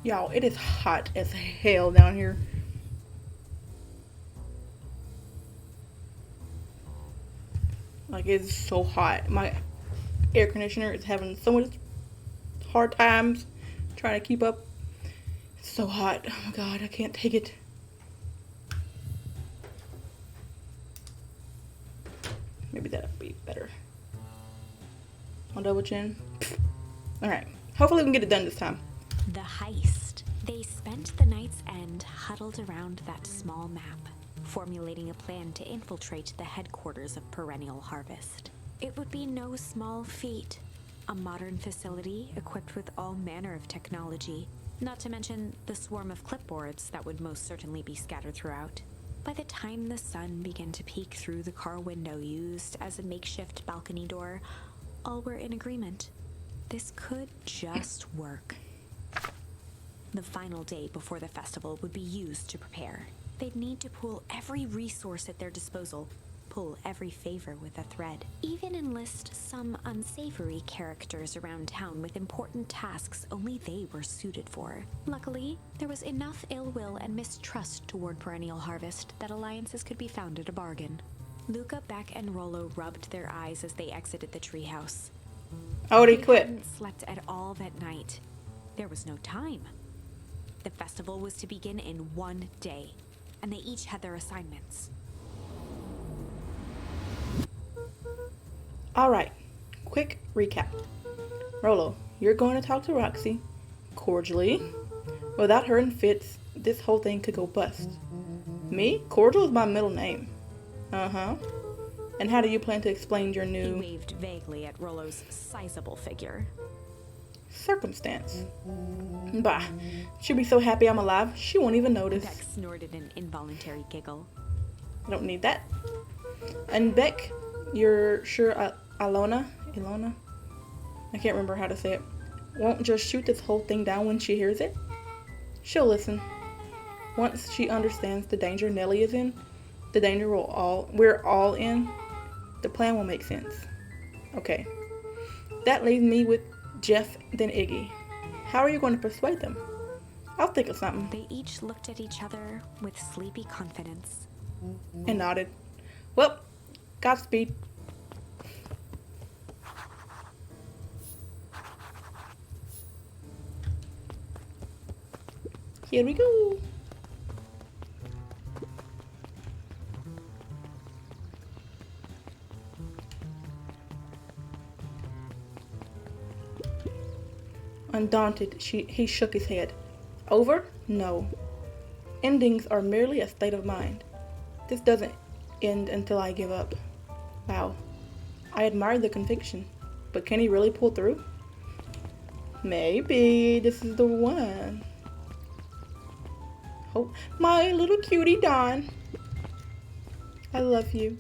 Y'all, it is hot as hell down here. Like, it's so hot. My air conditioner is having so much hard times trying to keep up. It's so hot. Oh my god, I can't take it. Maybe that'll be better. On double chin. Alright. Hopefully we can get it done this time. The heist. They spent the night's end huddled around that small map, formulating a plan to infiltrate the headquarters of Perennial Harvest. It would be no small feat. A modern facility equipped with all manner of technology, not to mention the swarm of clipboards that would most certainly be scattered throughout. By the time the sun began to peek through the car window used as a makeshift balcony door, all were in agreement. This could just work. The final day before the festival would be used to prepare. They'd need to pool every resource at their disposal, pull every favor with a thread, even enlist some unsavory characters around town with important tasks only they were suited for. Luckily, there was enough ill will and mistrust toward Perennial Harvest that alliances could be found at a bargain. Luca, Beck, and Rollo rubbed their eyes as they exited the treehouse. Oh, they They quit. hadn't slept at all that night. There was no time. The festival was to begin in one day, and they each had their assignments. Alright. Quick recap. Rolo, you're going to talk to Roxy cordially. Without her in fits, this whole thing could go bust. Me? Cordial is my middle name. Uh-huh. And how do you plan to explain your He new waved vaguely at Rollo's sizable figure. circumstance? Bah, she'll be so happy I'm alive, she won't even notice. Beck snorted an involuntary giggle. I don't need that. And Beck, you're sure Ilona, I can't remember how to say it, won't just shoot this whole thing down when she hears it? She'll listen. Once she understands the danger Nellie is in, the danger we're all in, the plan will make sense. Okay. That leaves me with Jeff, then Iggy. How are you going to persuade them? I'll think of something. They each looked at each other with sleepy confidence. And nodded. Well, Godspeed. Here we go. Undaunted, he shook his head. Over? No. Endings are merely a state of mind. This doesn't end until I give up. Wow. I admire the conviction, but can he really pull through? Maybe this is the one. Oh, my little cutie Dawn. I love you.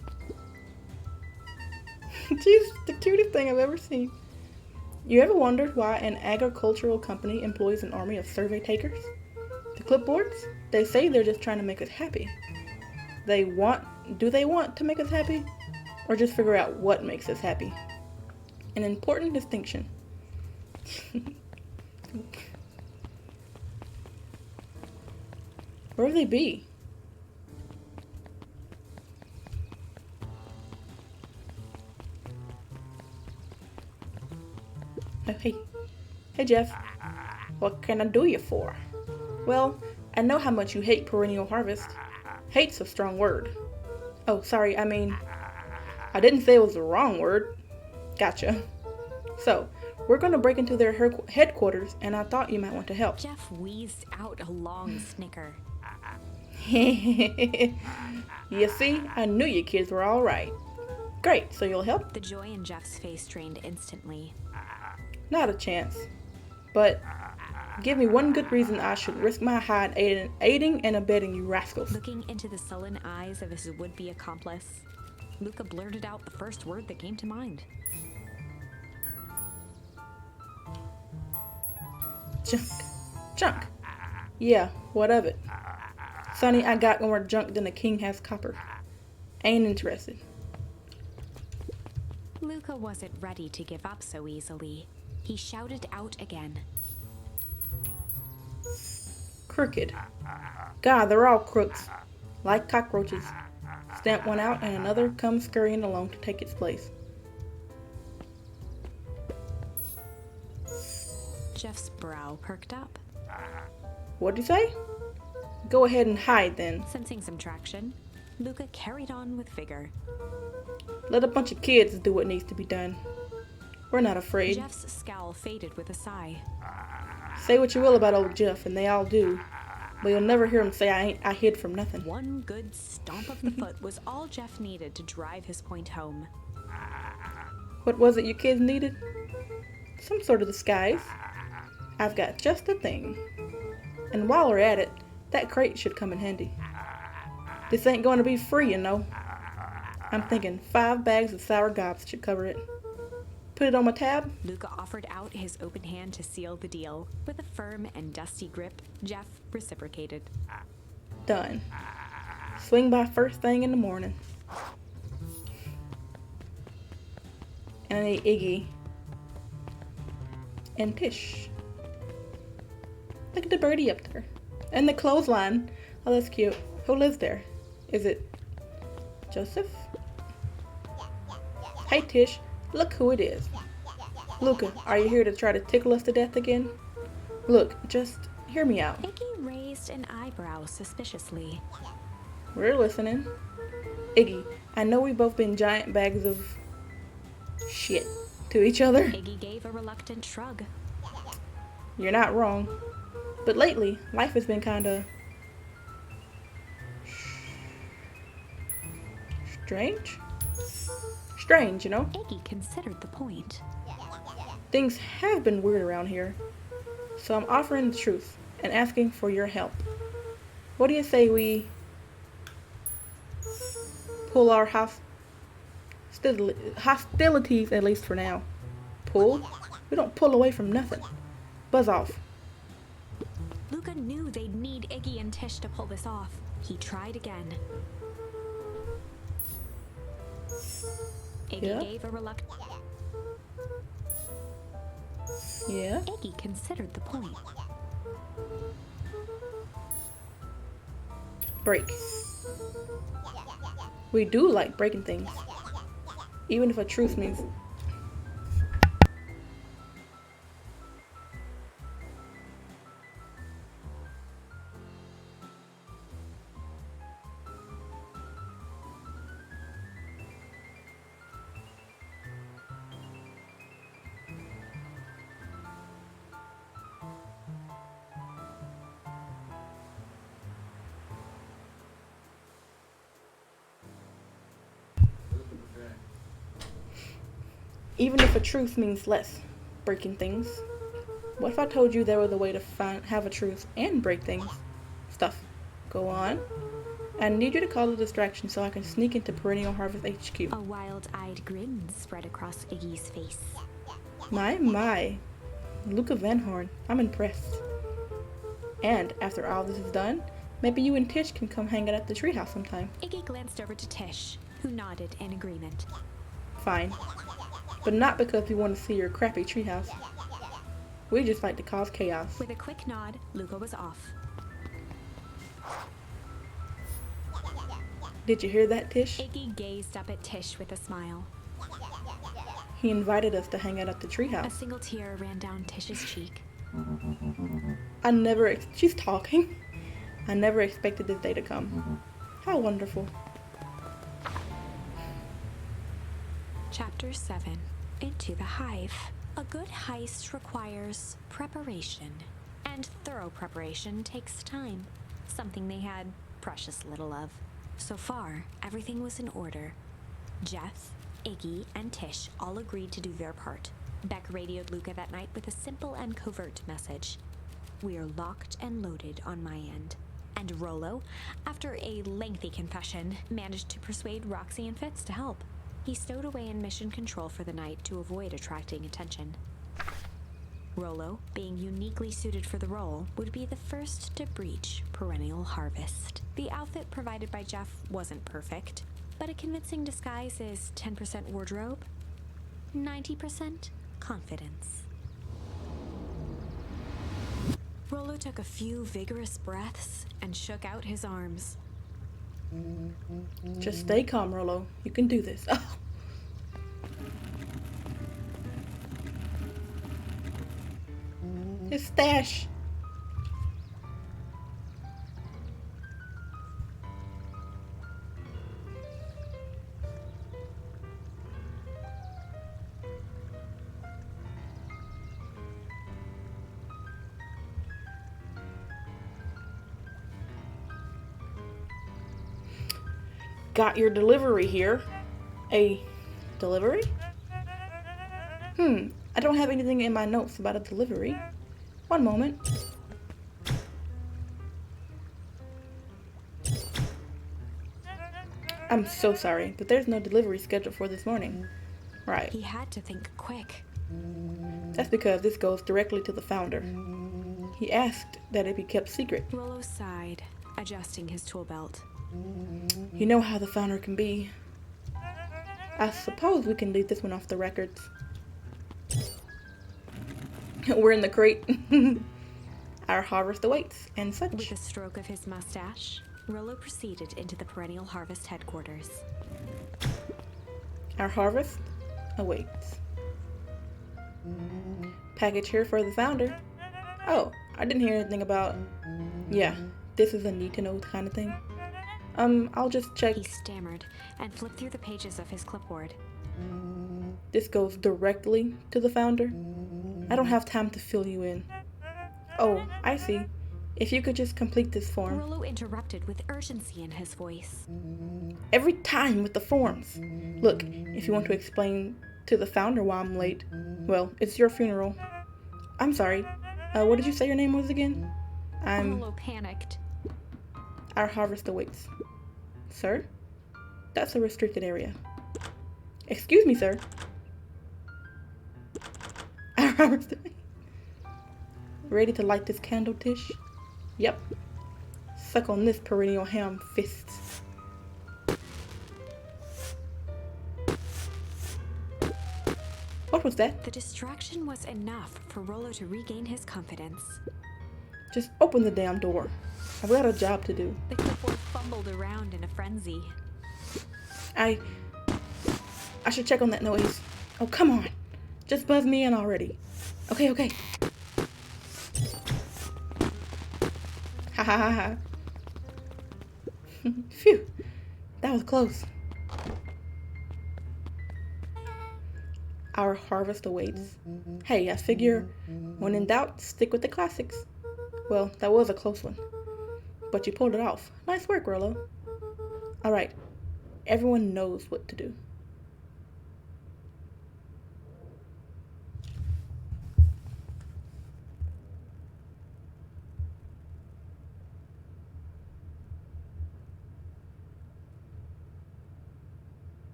She's the cutest thing I've ever seen. You ever wondered why an agricultural company employs an army of survey takers? The clipboards? They say they're just trying to make us happy. Do they want to make us happy? Or just figure out what makes us happy? An important distinction. Where would they be? Oh, hey. Hey, Jeff. What can I do you for? Well, I know how much you hate Perennial Harvest. Hate's a strong word. Oh, sorry, I didn't say it was the wrong word. Gotcha. So, we're going to break into their headquarters, and I thought you might want to help. Jeff wheezed out a long snicker. You see, I knew you kids were all right. Great, so you'll help? The joy in Jeff's face drained instantly. Not a chance. But give me one good reason I should risk my hide aiding and abetting you rascals. Looking into the sullen eyes of his would-be accomplice, Luca blurted out the first word that came to mind. Junk. Yeah, what of it? Sonny, I got more junk than a king has copper. Ain't interested. Luca wasn't ready to give up so easily. He shouted out again. crooked. God, they're all crooks. Like cockroaches. Stamp one out and another comes scurrying along to take its place. Jeff's brow perked up. What'd you say? Go ahead and hide then. Sensing some traction, Luca carried on with vigor. Let a bunch of kids do what needs to be done. We're not afraid. Jeff's scowl faded with a sigh. Say what you will about old Jeff, and they all do. But you'll never hear him say I hid from nothing. One good stomp of the foot was all Jeff needed to drive his point home. What was it you kids needed? Some sort of disguise. I've got just the thing. And while we're at it, that crate should come in handy. This ain't going to be free, you know. I'm thinking 5 bags of sour gobs should cover it. Put it on my tab. Luca offered out his open hand to seal the deal. With a firm and dusty grip, Jeff reciprocated. Done. Swing by first thing in the morning. And I need Iggy. And Tish. Look at the birdie up there. And the clothesline. Oh, that's cute. Who lives there? Is it Joseph? Hey, Tish. Look who it is. Luca, are you here to try to tickle us to death again? Look, just hear me out. Iggy raised an eyebrow suspiciously. We're listening. Iggy, I know we've both been giant bags of shit to each other. Iggy gave a reluctant shrug. You're not wrong. But lately, life has been kinda strange, you know? Iggy considered the point. Things have been weird around here. So I'm offering the truth and asking for your help. What do you say we pull our hostilities, at least for now? Pull? We don't pull away from nothing. Buzz off. Luca knew they'd need Iggy and Tish to pull this off. He tried again. Iggy gave a reluctant... Yeah? Iggy considered the point. Break. We do like breaking things. Even if a truth means... Even if a truth means less breaking things. What if I told you there was a way to have a truth and break things? Stuff. Go on. I need you to call a distraction so I can sneak into Perennial Harvest HQ. A wild-eyed grin spread across Iggy's face. My. Luca Van Horn. I'm impressed. And after all this is done, maybe you and Tish can come hang out at the treehouse sometime. Iggy glanced over to Tish, who nodded in agreement. Fine. But not because we want to see your crappy treehouse. We just like to cause chaos. With a quick nod, Luca was off. Did you hear that, Tish? Iggy gazed up at Tish with a smile. He invited us to hang out at the A treehouse. single tear ran down Tish's cheek. She's talking. I never expected this day to come. How wonderful. Chapter 7. Into the Hive. A good heist requires preparation, and thorough preparation takes time, something they had precious little of. So far, everything was in order. Jeff, Iggy, and Tish all agreed to do their part. Beck radioed Luca that night with a simple and covert message. We are locked and loaded on my end. And Rollo, after a lengthy confession, managed to persuade Roxy and Fitz to help. He stowed away in mission control for the night to avoid attracting attention. Rollo, being uniquely suited for the role, would be the first to breach Perennial Harvest. The outfit provided by Jeff wasn't perfect, but a convincing disguise is 10% wardrobe, 90% confidence. Rollo took a few vigorous breaths and shook out his arms. Just stay calm, Rollo. You can do this. Oh. His stash. Got your delivery here. A delivery? I don't have anything in my notes about a delivery. One moment. I'm so sorry, but there's no delivery scheduled for this morning. Right. He had to think quick. That's because this goes directly to the founder. He asked that it be kept secret. Rollo sighed, adjusting his tool belt. You know how the founder can be. I suppose we can leave this one off the records. We're in the crate. Our harvest awaits, and such. With a stroke of his mustache, Rollo proceeded into the Perennial Harvest headquarters. Our harvest awaits. Package here for the founder. Oh, I didn't hear anything about... Yeah, this is a need-to-know kind of thing. I'll just check... He stammered and flipped through the pages of his clipboard. This goes directly to the founder? I don't have time to fill you in. Oh, I see. If you could just complete this form. Rollo interrupted with urgency in his voice. Every time with the forms. Look, if you want to explain to the founder why I'm late, well, it's your funeral. I'm sorry. What did you say your name was again? Rollo panicked. Our harvest awaits. Sir? That's a restricted area. Excuse me, sir. Our harvest awaits. Ready to light this candle, Tish? Yep. Suck on this perennial ham fists. What was that? The distraction was enough for Rollo to regain his confidence. Just open the damn door. I've got a job to do. The clipboard fumbled around in a frenzy. I should check on that noise. Oh, come on. Just buzz me in already. Okay. Ha ha ha ha. Phew. That was close. Our harvest awaits. Hey, I figure when in doubt, stick with the classics. Well, that was a close one. But you pulled it off. Nice work, Rollo. Alright. Everyone knows what to do.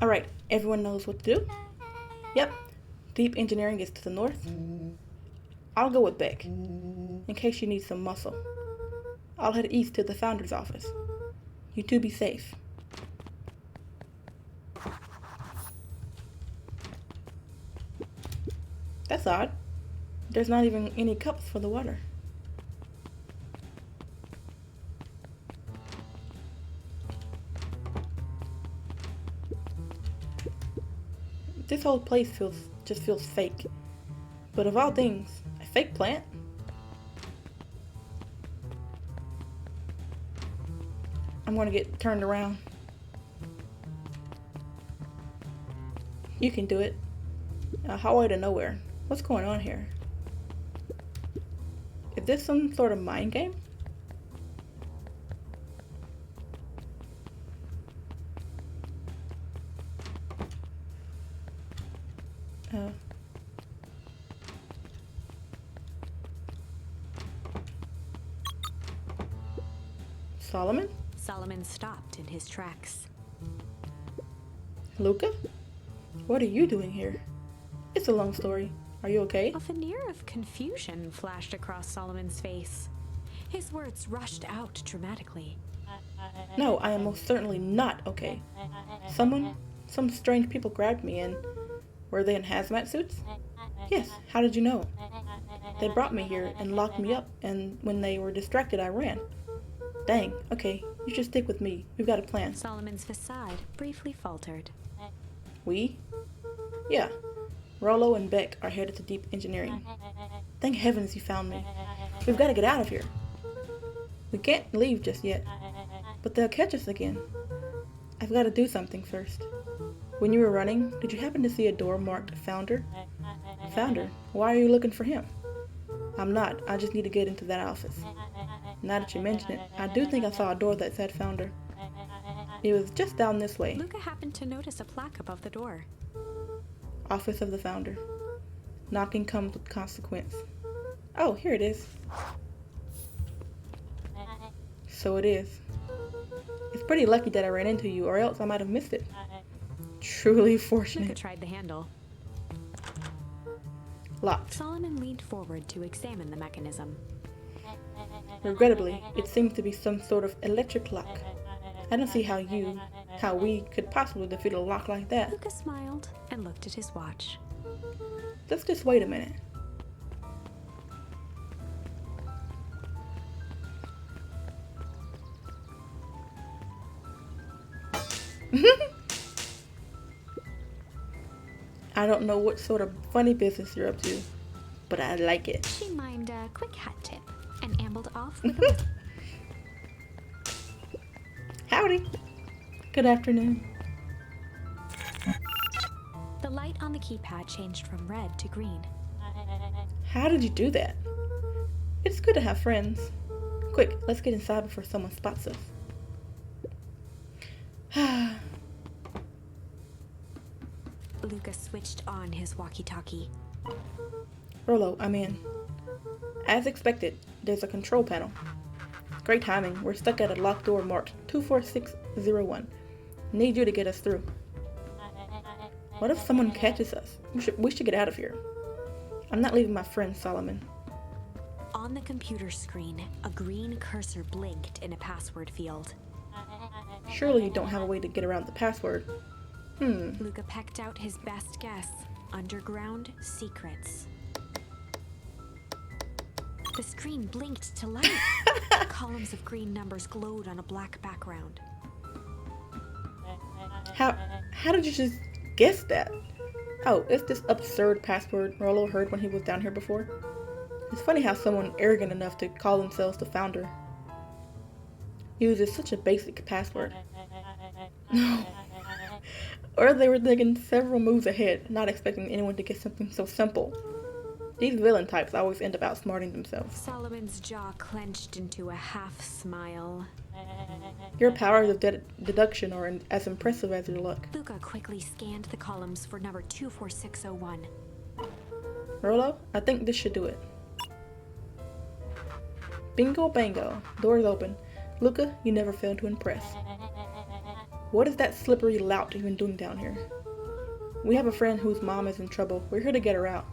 Alright, everyone knows what to do? Yep. Deep engineering is to the north. I'll go with Beck, in case you need some muscle. I'll head east to the founder's office. You two be safe. That's odd. There's not even any cups for the water. This whole place just feels fake. But of all things, a fake plant? I'm gonna get turned around. You can do it. A highway to nowhere. What's going on here? Is this some sort of mind game? Solomon? Solomon stopped in his tracks. Luca? What are you doing here? It's a long story. Are you okay? A veneer of confusion flashed across Solomon's face. His words rushed out dramatically. No, I am most certainly not okay. Some strange people grabbed me and... Were they in hazmat suits? Yes, how did you know? They brought me here and locked me up, and when they were distracted, I ran. Dang, okay, you should stick with me. We've got a plan. Solomon's facade briefly faltered. We? Yeah. Rollo and Beck are headed to deep engineering. Thank heavens you found me. We've got to get out of here. We can't leave just yet, but they'll catch us again. I've got to do something first. When you were running, did you happen to see a door marked Founder? Founder? Why are you looking for him? I'm not. I just need to get into that office. Now that you mention it, I do think I saw a door that said Founder. It was just down this way. Luca happened to notice a plaque above the door. Office of the Founder. Knocking comes with consequence. Oh, here it is. So it is. It's pretty lucky that I ran into you, or else I might have missed it. Truly Luca fortunate. tried the handle. Locked. Solomon leaned forward to examine the mechanism. Regrettably, it seems to be some sort of electric lock. I don't see how we could possibly defeat a lock like that. Luca smiled and looked at his watch. Let's just wait a minute. I don't know what sort of funny business you're up to, but I like it. She mimed a quick hat tip and ambled off with a Howdy. Good afternoon. The light on the keypad changed from red to green. How did you do that? It's good to have friends. Quick, let's get inside before someone spots us. Luca switched on his walkie-talkie. Rollo, I'm in. As expected, there's a control panel. Great timing. We're stuck at a locked door marked 24601. Need you to get us through. What if someone catches us? We should get out of here. I'm not leaving my friend Solomon. On the computer screen, a green cursor blinked in a password field. Surely you don't have a way to get around the password. Luca pecked out his best guess. Underground secrets. The screen blinked to life. Columns of green numbers glowed on a black background. How did you just guess that? Oh, it's this absurd password Rollo heard when he was down here before. It's funny how someone arrogant enough to call themselves the Founder uses such a basic password. No. Or they were thinking several moves ahead, not expecting anyone to get something so simple. These villain types always end up outsmarting themselves. Solomon's jaw clenched into a half smile. Your powers of deduction are as impressive as your luck. Luca quickly scanned the columns for number 24601. Rollo, I think this should do it. Bingo bango. Doors open. Luca, you never fail to impress. What is that slippery lout even doing down here? We have a friend whose mom is in trouble. We're here to get her out.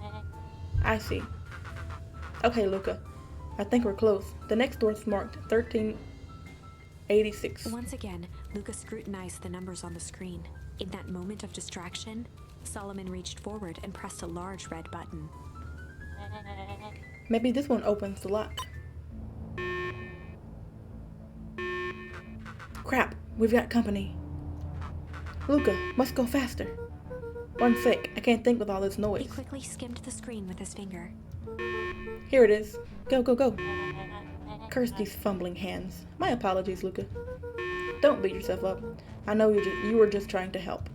I see. Okay, Luca. I think we're close. The next door is marked 1386. Once again, Luca scrutinized the numbers on the screen. In that moment of distraction, Solomon reached forward and pressed a large red button. Maybe this one opens the lock. Crap, we've got company. Luca, must go faster. One sec, I can't think with all this He noise. quickly skimmed the screen with his finger. Here it is. Go, go, go. Curse these fumbling hands. My apologies, Luca. Don't beat yourself up. I know you were just trying to help.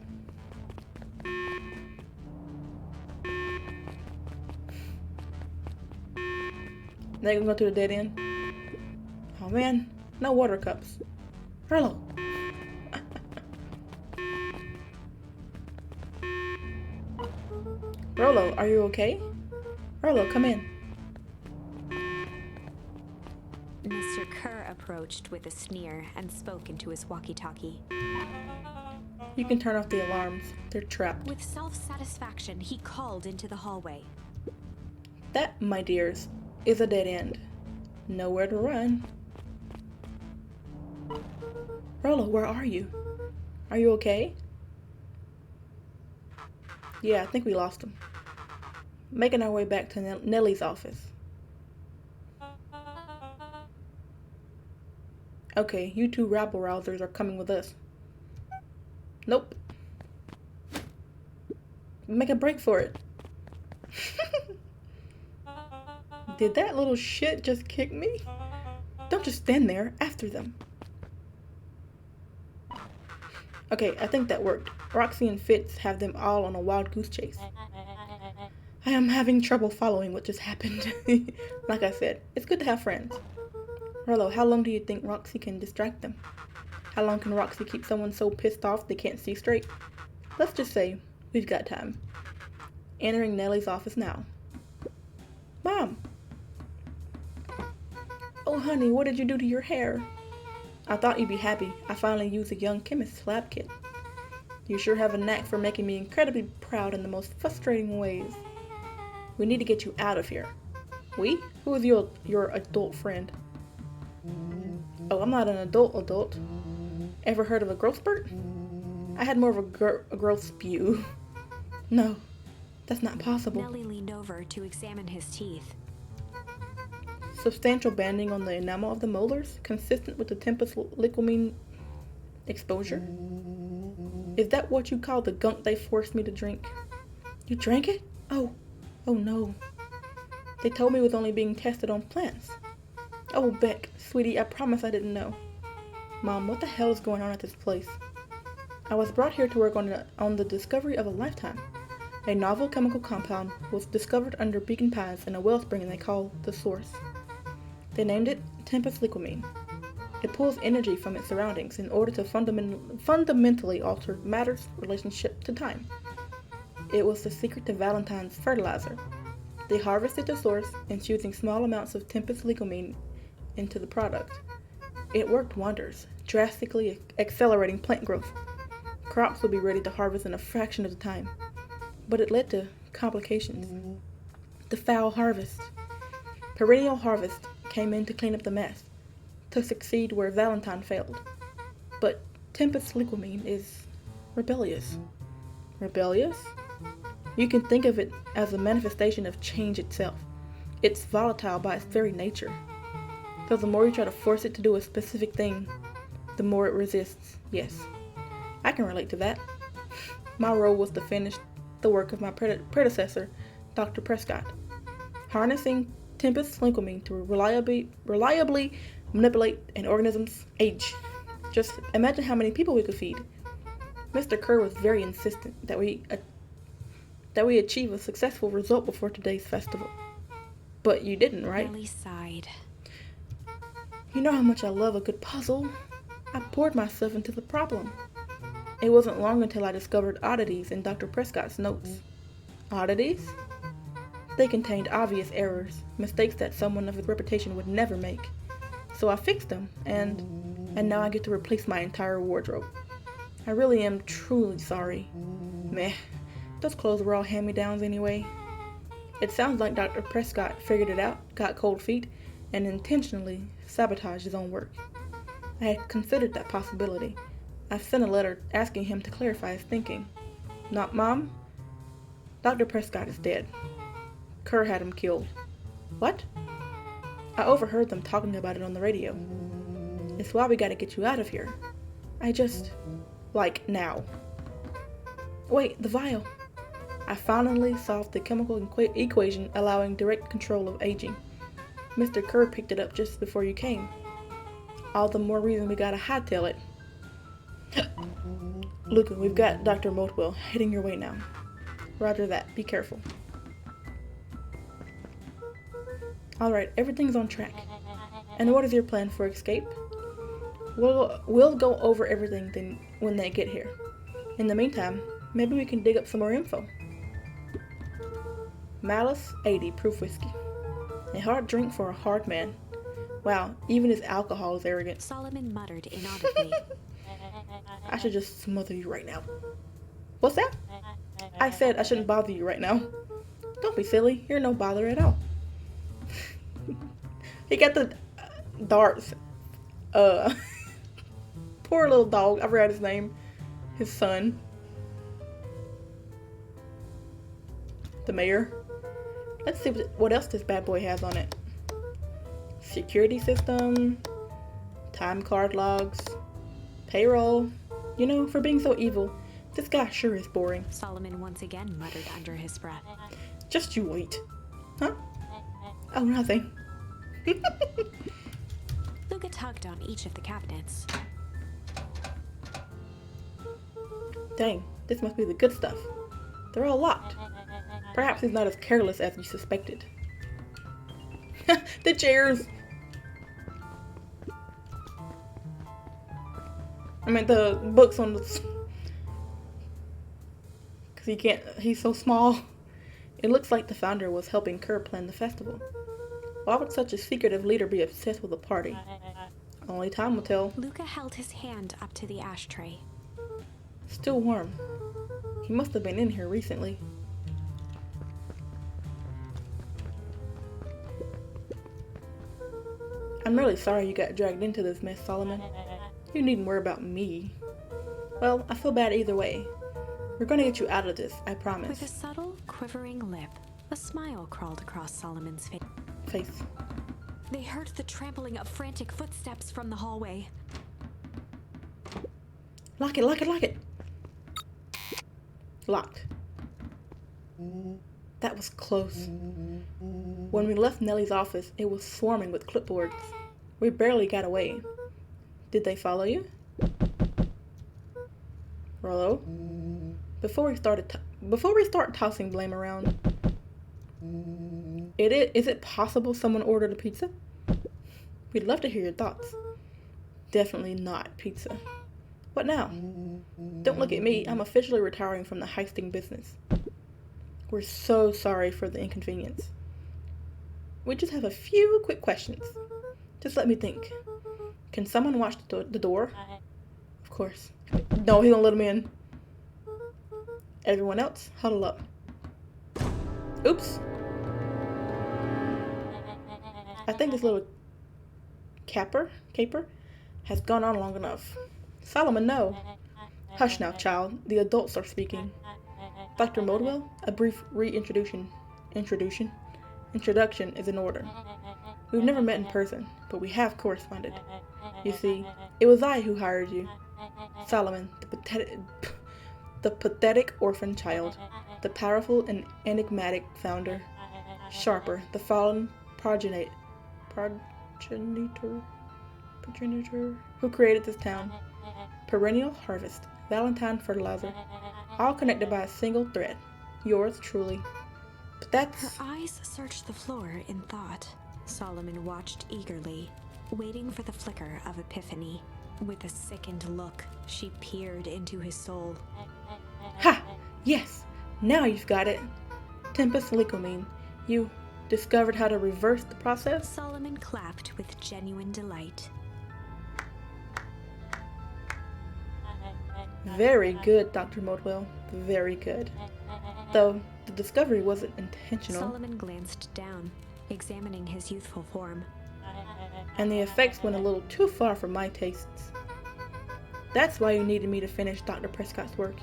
They gonna go to the dead end? Oh man, no water cups. Rollo. Rollo, are you okay? Rollo, come in. Mr. Kerr approached with a sneer and spoke into his walkie-talkie. You can turn off the alarms. They're trapped. With self-satisfaction, he called into the hallway. That, my dears, is a dead end. Nowhere to run. Rollo, where are you? Are you okay? Yeah, I think we lost him. Making our way back to Nellie's office. Okay, you two rabble-rousers are coming with us. Nope. Make a break for it. Did that little shit just kick me? Don't just stand there after them. Okay, I think that worked. Roxy and Fitz have them all on a wild goose chase. I am having trouble following what just happened. Like I said, it's good to have friends. Rollo, how long do you think Roxy can distract them? How long can Roxy keep someone so pissed off they can't see straight? Let's just say we've got time. Entering Nellie's office now. Mom! Oh honey, what did you do to your hair? I thought you'd be happy. I finally used a young chemist's lab kit. You sure have a knack for making me incredibly proud in the most frustrating ways. We need to get you out of here. We? Who is your adult friend? Oh, I'm not an adult. Ever heard of a growth spurt? I had more of a growth spew. No, that's not possible. Nellie leaned over to examine his teeth. Substantial banding on the enamel of the molars, consistent with the Tempest liquamine exposure. Is that what you call the gunk they forced me to drink? You drank it? Oh no. They told me it was only being tested on plants. Oh, Beck, sweetie, I promise I didn't know. Mom, what the hell is going on at this place? I was brought here to work on the discovery of a lifetime. A novel chemical compound was discovered under Beacon Pines in a wellspring they call the Source. They named it Tempest liquamine. It pulls energy from its surroundings in order to fundamentally alter matter's relationship to time. It was the secret to Valentine's fertilizer. They harvested the source, infusing small amounts of Tempest liquamine into the product. It worked wonders, drastically accelerating plant growth. Crops would be ready to harvest in a fraction of the time. But it led to complications. The foul harvest. Perennial Harvest came in to clean up the mess, to succeed where Valentine failed. But Tempest liquamine is rebellious. Rebellious? You can think of it as a manifestation of change itself. It's volatile by its very nature. So the more you try to force it to do a specific thing, the more it resists. Yes, I can relate to that. My role was to finish the work of my predecessor, Dr. Prescott, harnessing Tempest liquamine to reliably manipulate an organism's age. Just imagine how many people we could feed. Mr. Kerr was very insistent that we achieve a successful result before today's festival. But you didn't, right? Nellie sighed. You know how much I love a good puzzle. I poured myself into the problem. It wasn't long until I discovered oddities in Dr. Prescott's notes. Oddities? They contained obvious errors, mistakes that someone of his reputation would never make. So I fixed them, and now I get to replace my entire wardrobe. I really am truly sorry. Meh, those clothes were all hand-me-downs anyway. It sounds like Dr. Prescott figured it out, got cold feet, and intentionally sabotaged his own work. I had considered that possibility. I sent a letter asking him to clarify his thinking. Not Mom? Dr. Prescott is dead. Kerr had him killed. What? I overheard them talking about it on the radio. It's why we gotta get you out of here. Like, now. Wait, the vial. I finally solved the chemical equation allowing direct control of aging. Mr. Kerr picked it up just before you came. All the more reason we gotta hightail it. Luca, we've got Dr. Motwell heading your way now. Roger that. Be careful. Alright, everything's on track. And what is your plan for escape? We'll go over everything then when they get here. In the meantime, maybe we can dig up some more info. Malice 80 proof whiskey. A hard drink for a hard man. Wow, even his alcohol is arrogant. Solomon muttered inaudibly. I should just smother you right now. What's that? I said I shouldn't bother you right now. Don't be silly. You're no bother at all. He got the darts. Poor little dog. I forgot his name. His son. The mayor. Let's see what else this bad boy has on it. Security system. Time card logs. Payroll. You know, for being so evil, this guy sure is boring. Solomon once again muttered under his breath. Just you wait. Huh? Oh, nothing. Luca tugged on each of the cabinets. Dang, this must be the good stuff. They're all locked. Perhaps he's not as careless as you suspected. The chairs! I mean, the books on the... Because he can't... He's so small. It looks like the founder was helping Kerr plan the festival. Why would such a secretive leader be obsessed with a party? Only time will tell. Luca held his hand up to the ashtray. Still warm. He must have been in here recently. I'm really sorry you got dragged into this mess, Solomon. You needn't worry about me. Well, I feel bad either way. We're gonna get you out of this, I promise. With a subtle, quivering lip, a smile crawled across Solomon's face. They heard the trampling of frantic footsteps from the hallway. Lock it, lock it, lock it! Locked. That was close. When we left Nellie's office, it was swarming with clipboards. We barely got away. Did they follow you? Rollo? Before we start tossing blame around, is it possible someone ordered a pizza? We'd love to hear your thoughts. Definitely not pizza. What now? Don't look at me. I'm officially retiring from the heisting business. We're so sorry for the inconvenience. We just have a few quick questions. Just let me think. Can someone watch the door? Of course. No, he don't let him in. Everyone else, huddle up. Oops. I think this little caper has gone on long enough. Solomon, no. Hush now, child. The adults are speaking. Dr. Modwell, a brief reintroduction is in order. We've never met in person, but we have corresponded. You see, it was I who hired you. Solomon, the pathetic orphan child, the powerful and enigmatic founder. Sharper, the fallen progenitor who created this town. Perennial Harvest, Valentine Fertilizer, all connected by a single thread. Yours truly. But that's... Her eyes searched the floor in thought. Solomon watched eagerly, waiting for the flicker of epiphany. With a sickened look, she peered into his soul. Ha! Yes! Now you've got it. Tempus Licomine. You discovered how to reverse the process? Solomon clapped with genuine delight. Very good, Dr. Modwell. Very good. Though the discovery wasn't intentional. Solomon glanced down, examining his youthful form. And the effects went a little too far for my tastes. That's why you needed me to finish Dr. Prescott's work,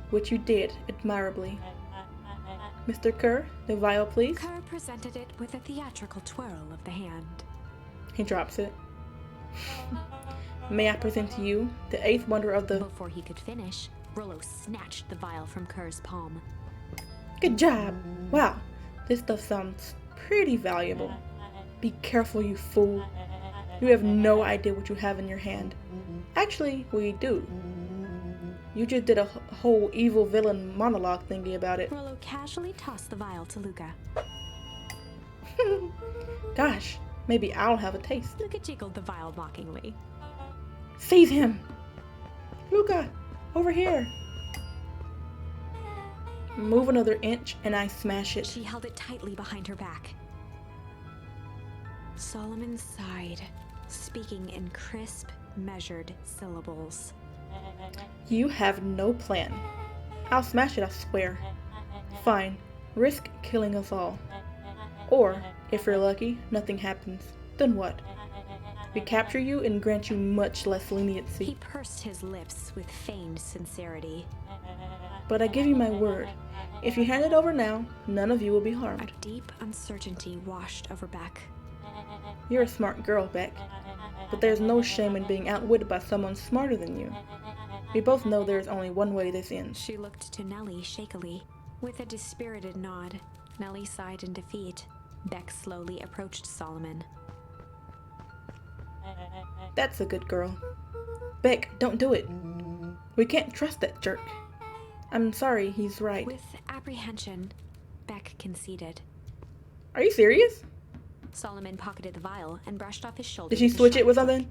which you did admirably. Mr. Kerr, the vial, please. Kerr presented it with a theatrical twirl of the hand. He drops it. May I present to you the eighth wonder of the... Before he could finish, Rollo snatched the vial from Kerr's palm. Good job! Wow, this stuff sounds pretty valuable. Be careful, you fool. You have no idea what you have in your hand. Actually, we do. You just did a whole evil villain monologue thingy about it. Rollo casually tossed the vial to Luca. Gosh, maybe I'll have a taste. Luca jiggled the vial mockingly. Seize him! Luca, over here! Move another inch and I smash it. She held it tightly behind her back. Solomon sighed, speaking in crisp, measured syllables. You have no plan. I'll smash it, I swear. Fine, risk killing us all. Or, if you're lucky, nothing happens. Then what? We capture you and grant you much less leniency. He pursed his lips with feigned sincerity. But I give you my word. If you hand it over now, none of you will be harmed. A deep uncertainty washed over Beck. You're a smart girl, Beck. But there's no shame in being outwitted by someone smarter than you. We both know there's only one way this ends. She looked to Nellie shakily. With a dispirited nod, Nellie sighed in defeat. Beck slowly approached Solomon. That's a good girl. Beck, don't do it. We can't trust that jerk. I'm sorry, he's right. With apprehension, Beck conceded. Are you serious? Solomon pocketed the vial and brushed off his shoulder. Did she switch it with something?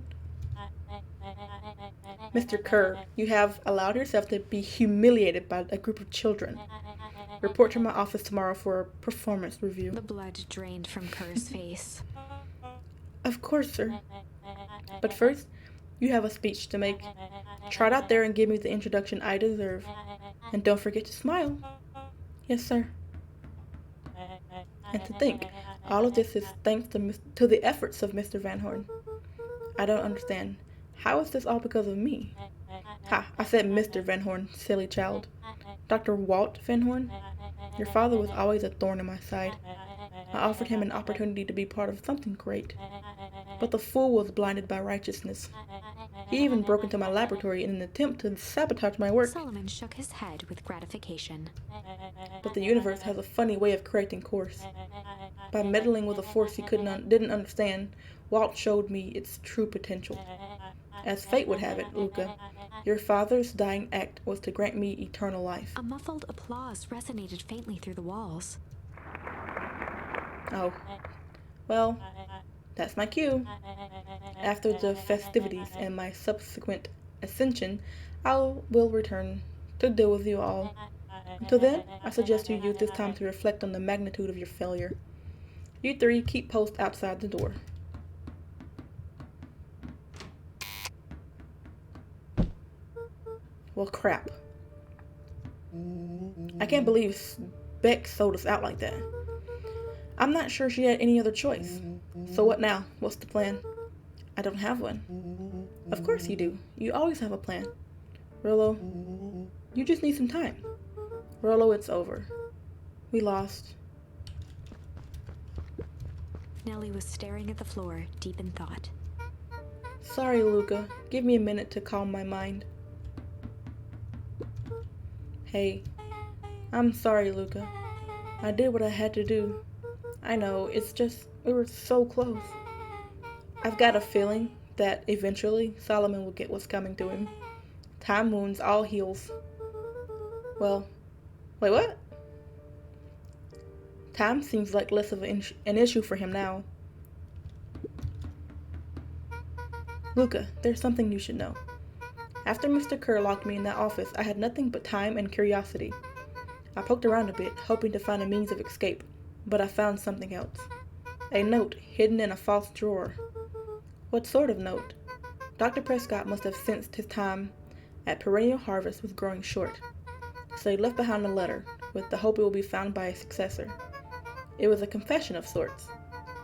Mr. Kerr, you have allowed yourself to be humiliated by a group of children. Report to my office tomorrow for a performance review. The blood drained from Kerr's face. Of course, sir. But first, you have a speech to make. Trot out there and give me the introduction I deserve. And don't forget to smile. Yes, sir. And to think, all of this is thanks to the efforts of Mr. Van Horn. I don't understand. How is this all because of me? Ha, I said Mr. Van Horn, silly child. Dr. Walt Van Horn? Your father was always a thorn in my side. I offered him an opportunity to be part of something great. But the fool was blinded by righteousness. He even broke into my laboratory in an attempt to sabotage my work. Solomon shook his head with gratification. But the universe has a funny way of correcting course. By meddling with a force he didn't understand, Walt showed me its true potential. As fate would have it, Luca, your father's dying act was to grant me eternal life. A muffled applause resonated faintly through the walls. Oh, well, that's my cue. After the festivities and my subsequent ascension, will return to deal with you all. Until then, I suggest you use this time to reflect on the magnitude of your failure. You three keep post outside the door. Well, crap. I can't believe Beck sold us out like that. I'm not sure she had any other choice. So what now? What's the plan? I don't have one. Of course you do. You always have a plan. Rollo, you just need some time. Rollo, it's over. We lost. Nellie was staring at the floor, deep in thought. Sorry, Luca. Give me a minute to calm my mind. Hey, I'm sorry, Luca. I did what I had to do. I know, it's just, we were so close. I've got a feeling that eventually Solomon will get what's coming to him. Time wounds, all heals. Well, wait, what? Time seems like less of an issue for him now. Luca, there's something you should know. After Mr. Kerr locked me in that office, I had nothing but time and curiosity. I poked around a bit, hoping to find a means of escape, but I found something else. A note hidden in a false drawer. What sort of note? Dr. Prescott must have sensed his time at Perennial Harvest was growing short, so he left behind a letter, with the hope it will be found by a successor. It was a confession of sorts.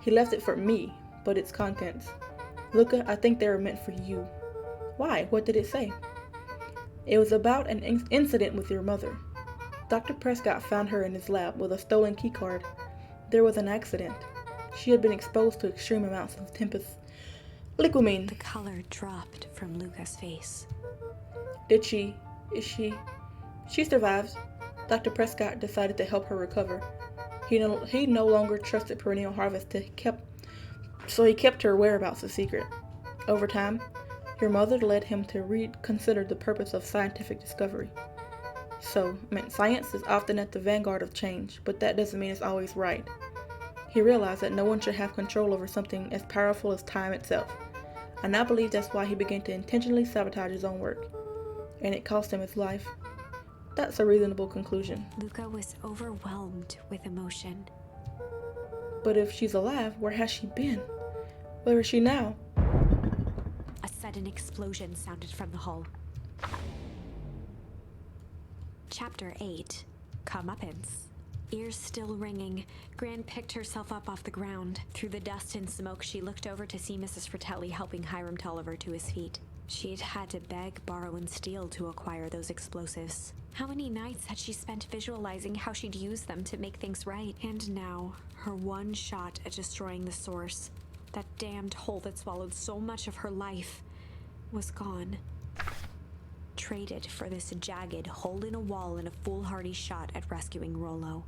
He left it for me, but its contents. Luca, I think they were meant for you. Why? What did it say? It was about an incident with your mother. Dr. Prescott found her in his lab with a stolen keycard. There was an accident. She had been exposed to extreme amounts of liquamine. The color dropped from Luca's face. Is she? She survived. Dr. Prescott decided to help her recover. He no longer trusted Perennial Harvest, so he kept her whereabouts a secret. Over time, your mother led him to reconsider the purpose of scientific discovery. Science is often at the vanguard of change, but that doesn't mean it's always right. He realized that no one should have control over something as powerful as time itself. I now believe that's why he began to intentionally sabotage his own work, and it cost him his life. That's a reasonable conclusion. Luca was overwhelmed with emotion. But if she's alive, where has she been? Where is she now? A sudden explosion sounded from the hull. Chapter 8. Comeuppance. Ears still ringing, Gran picked herself up off the ground. Through the dust and smoke, she looked over to see Mrs. Fratelli helping Hiram Tolliver to his feet. She'd had to beg, borrow, and steal to acquire those explosives. How many nights had she spent visualizing how she'd use them to make things right? And now, her one shot at destroying the source, that damned hole that swallowed so much of her life, was gone. Traded for this jagged hole in a wall and a foolhardy shot at rescuing Rollo.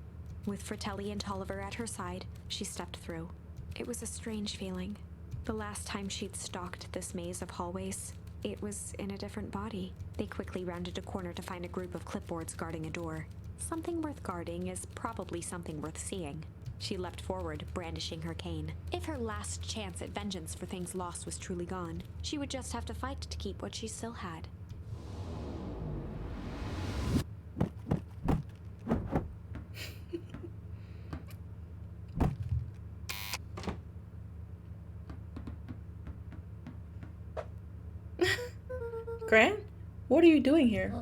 With Fratelli and Tolliver at her side, she stepped through. It was a strange feeling. The last time she'd stalked this maze of hallways, it was in a different body. They quickly rounded a corner to find a group of clipboards guarding a door. Something worth guarding is probably something worth seeing. She leapt forward, brandishing her cane. If her last chance at vengeance for things lost was truly gone, she would just have to fight to keep what she still had. Gran? What are you doing here?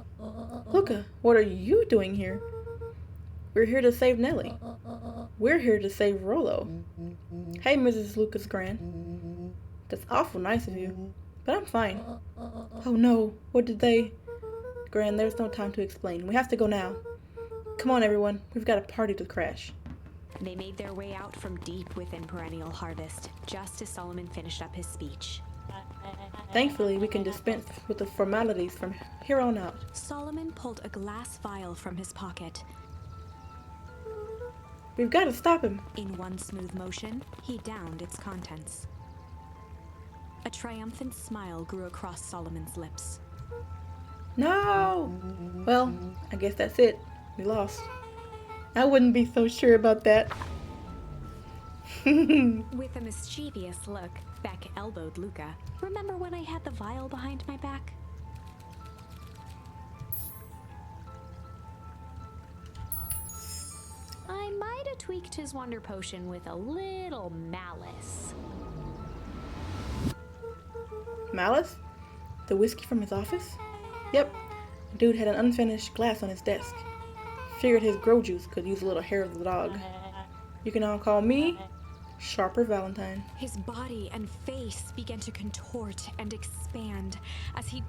Luca, what are you doing here? We're here to save Nellie. We're here to save Rollo. Hey, Mrs. Lucas Gran. That's awful nice of you, but I'm fine. Oh no, what did they... Gran, there's no time to explain. We have to go now. Come on, everyone. We've got a party to crash. They made their way out from deep within Perennial Harvest, just as Solomon finished up his speech. Thankfully, we can dispense with the formalities from here on out. Solomon pulled a glass vial from his pocket. We've got to stop him. In one smooth motion, he downed its contents. A triumphant smile grew across Solomon's lips. No! Well, I guess that's it. We lost. I wouldn't be so sure about that. With a mischievous look, Beck elbowed Luca. Remember when I had the vial behind my back? I might have tweaked his wonder potion with a little malice. Malice? The whiskey from his office? Yep. The dude had an unfinished glass on his desk. Figured his grow juice could use a little hair of the dog. You can all call me Sharper Valentine. His body and face began to contort and expand as he...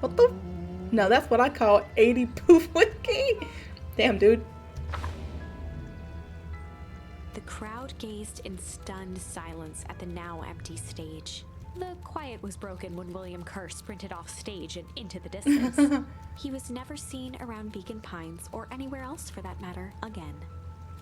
What the? Now that's what I call 80 proof whiskey. Damn, dude. The crowd gazed in stunned silence at the now empty stage. The quiet was broken when William Kerr sprinted off stage and into the distance. He was never seen around Beacon Pines, or anywhere else for that matter, again.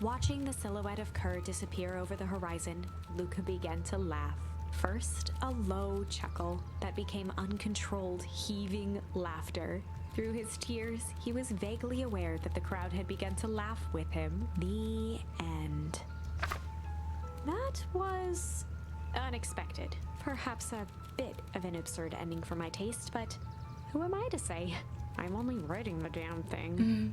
Watching the silhouette of Kerr disappear over the horizon, Luca began to laugh. First, a low chuckle that became uncontrolled, heaving laughter. Through his tears, he was vaguely aware that the crowd had begun to laugh with him. The end. That was unexpected. Perhaps a bit of an absurd ending for my taste, but who am I to say? I'm only writing the damn thing.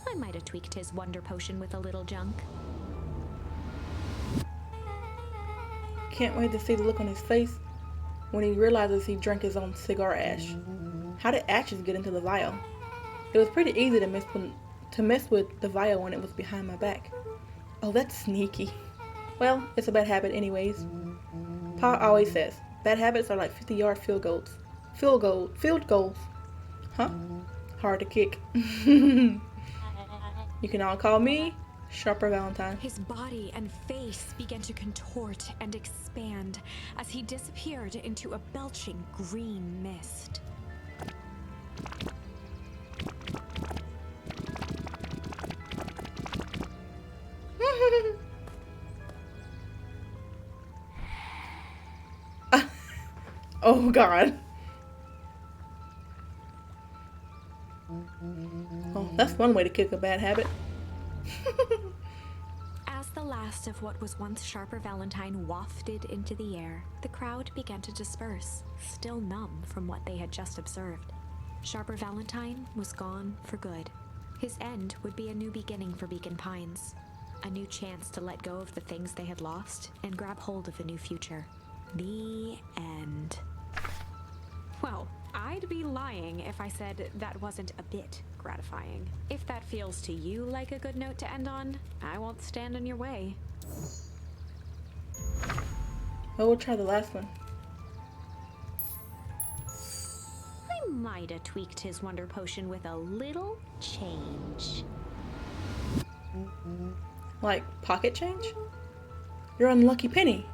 I might have tweaked his wonder potion with a little junk. Can't wait to see the look on his face when he realizes he drank his own cigar ash. How did ashes get into the vial? It was pretty easy to mess with the vial when it was behind my back. Oh, that's sneaky. Well, it's a bad habit anyways. Pa always says, bad habits are like 50-yard field goals. Field goals. Huh? Hard to kick. You can all call me Sharper Valentine. His body and face began to contort and expand as he disappeared into a belching green mist. Oh God. Oh, that's one way to kick a bad habit. As the last of what was once Sharper Valentine wafted into the air, the crowd began to disperse, still numb from what they had just observed. Sharper Valentine was gone for good. His end would be a new beginning for Beacon Pines, a new chance to let go of the things they had lost and grab hold of a new future. The end. Well, I'd be lying if I said that wasn't a bit gratifying. If that feels to you like a good note to end on, I won't stand in your way. Oh, we'll try the last one. I might have tweaked his wonder potion with a little change. Like pocket change? Your unlucky penny.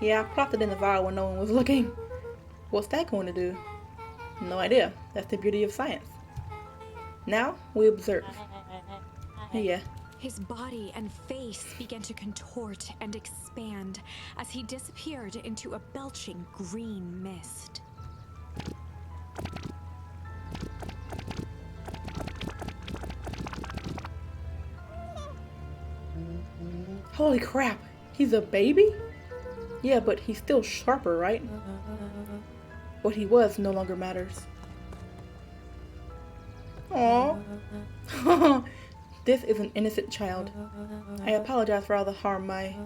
Yeah, I plopped it in the vial when no one was looking. What's that going to do? No idea. That's the beauty of science. Now we observe. Yeah. His body and face began to contort and expand as he disappeared into a belching green mist. Holy crap. He's a baby? Yeah, but he's still Sharper, right? What he was no longer matters. Aww. This is an innocent child. I apologize for all the harm my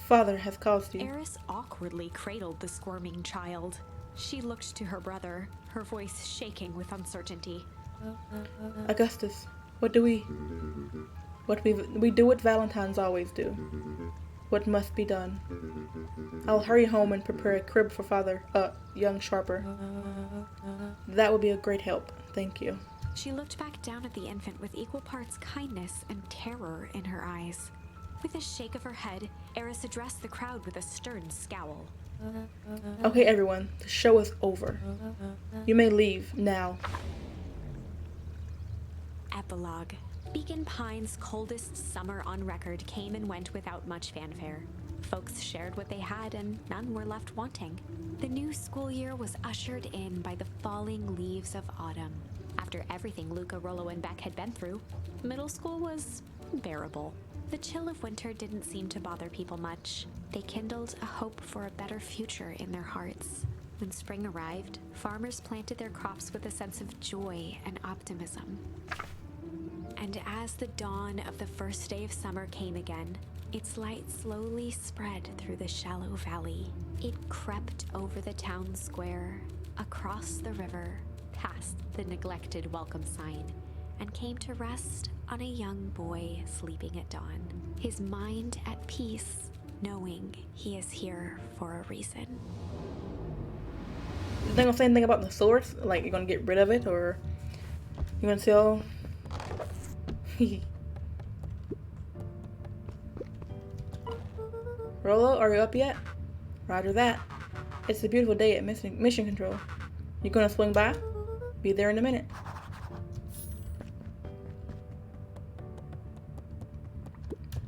father has caused you. Eris awkwardly cradled the squirming child. She looked to her brother, her voice shaking with uncertainty. Augustus, what do we do what Valentines always do. What must be done. I'll hurry home and prepare a crib for young Sharper. That would be a great help. Thank you. She looked back down at the infant with equal parts kindness and terror in her eyes. With a shake of her head, Eris addressed the crowd with a stern scowl. Okay, everyone, the show is over. You may leave now. Epilogue. Beacon Pines' coldest summer on record came and went without much fanfare. Folks shared what they had and none were left wanting. The new school year was ushered in by the falling leaves of autumn. After everything Luca, Rollo, and Beck had been through, middle school was bearable. The chill of winter didn't seem to bother people much. They kindled a hope for a better future in their hearts. When spring arrived, farmers planted their crops with a sense of joy and optimism. And as the dawn of the first day of summer came again, its light slowly spread through the shallow valley. It crept over the town square, across the river, past the neglected welcome sign, and came to rest on a young boy sleeping at dawn, his mind at peace, knowing he is here for a reason. Is they gonna say anything about the source? Like, you're gonna get rid of it, or you gonna tell? Rollo, are you up yet? Roger that. It's a beautiful day at Mission Control. You gonna swing by? Be there in a minute.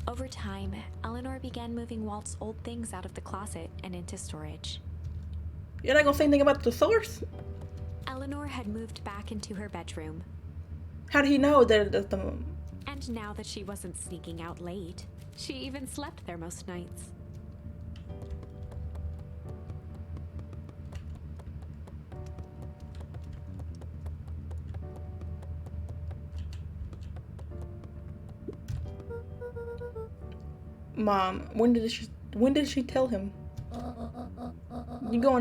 Over time, Eleanor began moving Walt's old things out of the closet and into storage. You're not gonna say anything about the source? Eleanor had moved back into her bedroom. How did he know that it's the... And now that she wasn't sneaking out late, she even slept there most nights. Mom, when did she tell him? You go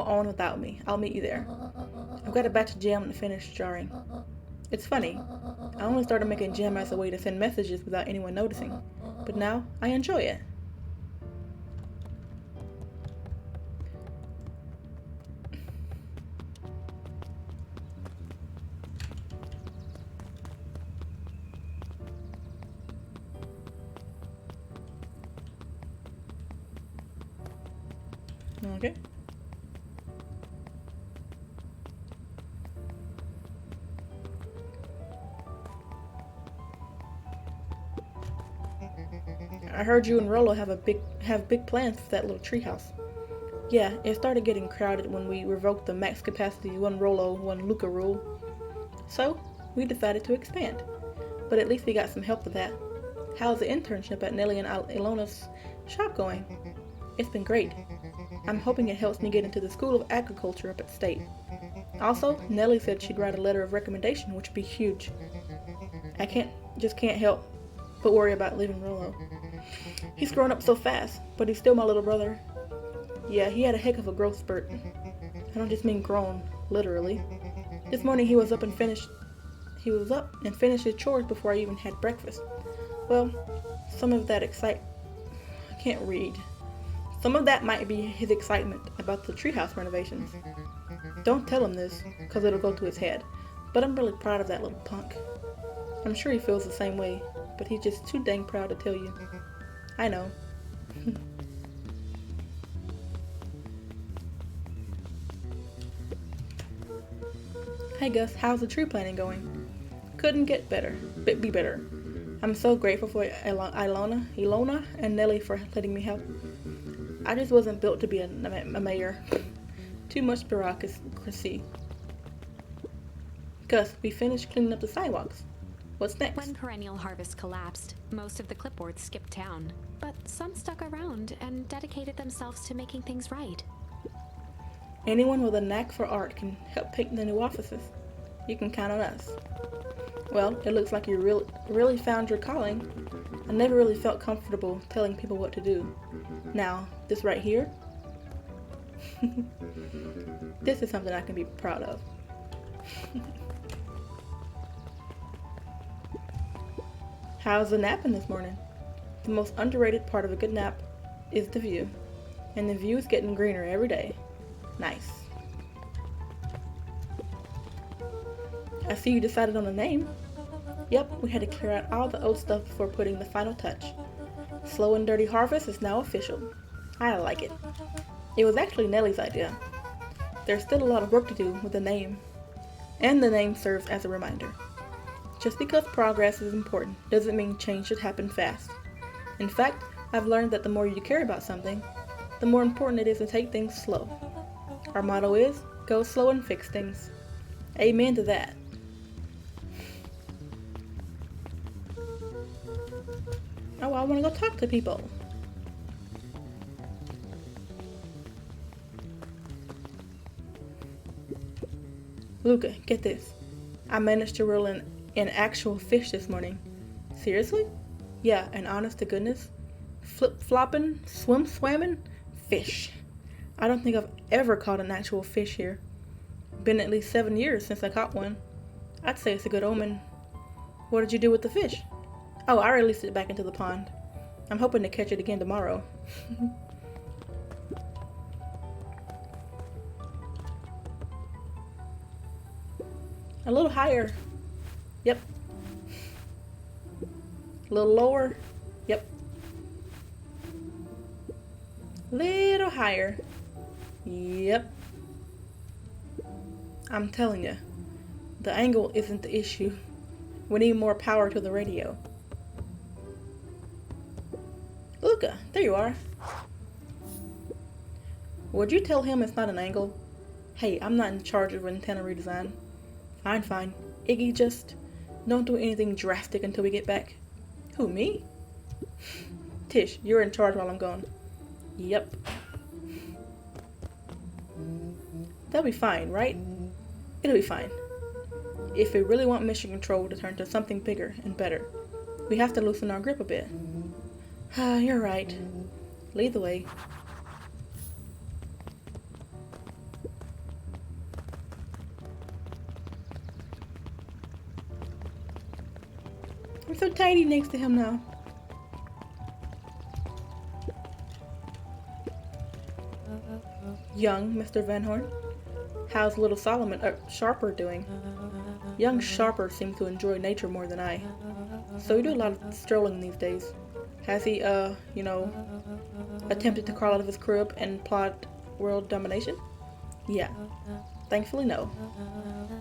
on without me. I'll meet you there. I've got a batch of jam to finish jarring. It's funny. I only started making jam as a way to send messages without anyone noticing. But now, I enjoy it. Okay. I heard you and Rollo have big plans for that little treehouse. Yeah, it started getting crowded when we revoked the max capacity one Rolo, one Luca rule. So, we decided to expand. But at least we got some help with that. How's the internship at Nellie and Ilona's shop going? It's been great. I'm hoping it helps me get into the School of Agriculture up at State. Also, Nellie said she'd write a letter of recommendation, which would be huge. I can't help but worry about leaving Rolo. He's grown up so fast, but he's still my little brother. Yeah, he had a heck of a growth spurt. I don't just mean grown, literally. This morning he was up and finished his chores before I even had breakfast. Well, some of that I can't read. Some of that might be his excitement about the treehouse renovations. Don't tell him this, cause it'll go to his head. But I'm really proud of that little punk. I'm sure he feels the same way, but he's just too dang proud to tell you. I know. Hey Gus, how's the tree planting going? Couldn't get better. Be better. I'm so grateful for Ilona and Nellie for letting me help. I just wasn't built to be a mayor. Too much bureaucracy. Gus, we finished cleaning up the sidewalks. What's next? When Perennial Harvest collapsed, most of the clipboards skipped town, but some stuck around and dedicated themselves to making things right. Anyone with a knack for art can help paint the new offices. You can count on us. Well, it looks like you really found your calling. I never really felt comfortable telling people what to do. Now, this right here, this is something I can be proud of. How's the napping this morning? The most underrated part of a good nap is the view. And the view is getting greener every day. Nice. I see you decided on a name. Yep, we had to clear out all the old stuff before putting the final touch. Slow and Dirty Harvest is now official. I like it. It was actually Nellie's idea. There's still a lot of work to do with the name. And the name serves as a reminder. Just because progress is important doesn't mean change should happen fast. In fact, I've learned that the more you care about something, the more important it is to take things slow. Our motto is, go slow and fix things. Amen to that. Oh, I want to go talk to people. Luca, get this. I managed to reel in an actual fish this morning. Seriously? Yeah, and honest to goodness, flip-flopping, swim-swamming fish. I don't think I've ever caught an actual fish here. Been at least 7 years since I caught one. I'd say it's a good omen. What did you do with the fish? Oh, I released it back into the pond. I'm hoping to catch it again tomorrow. A little higher. Yep. A little lower. Yep. Little higher. Yep. I'm telling you, the angle isn't the issue. We need more power to the radio. Luca, there you are. Would you tell him it's not an angle? Hey, I'm not in charge of antenna redesign. Fine. Iggy, just don't do anything drastic until we get back. Who, me? Tish, you're in charge while I'm gone. Yep. That'll be fine, right? It'll be fine. If we really want mission control to turn to something bigger and better, we have to loosen our grip a bit. You're right. Lead the way. I'm so tiny next to him now. Young Mr. Van Horn. How's little Sharper doing? Young Sharper seems to enjoy nature more than I. So we do a lot of strolling these days. Has he, attempted to crawl out of his crib and plot world domination? Yeah. Thankfully, no.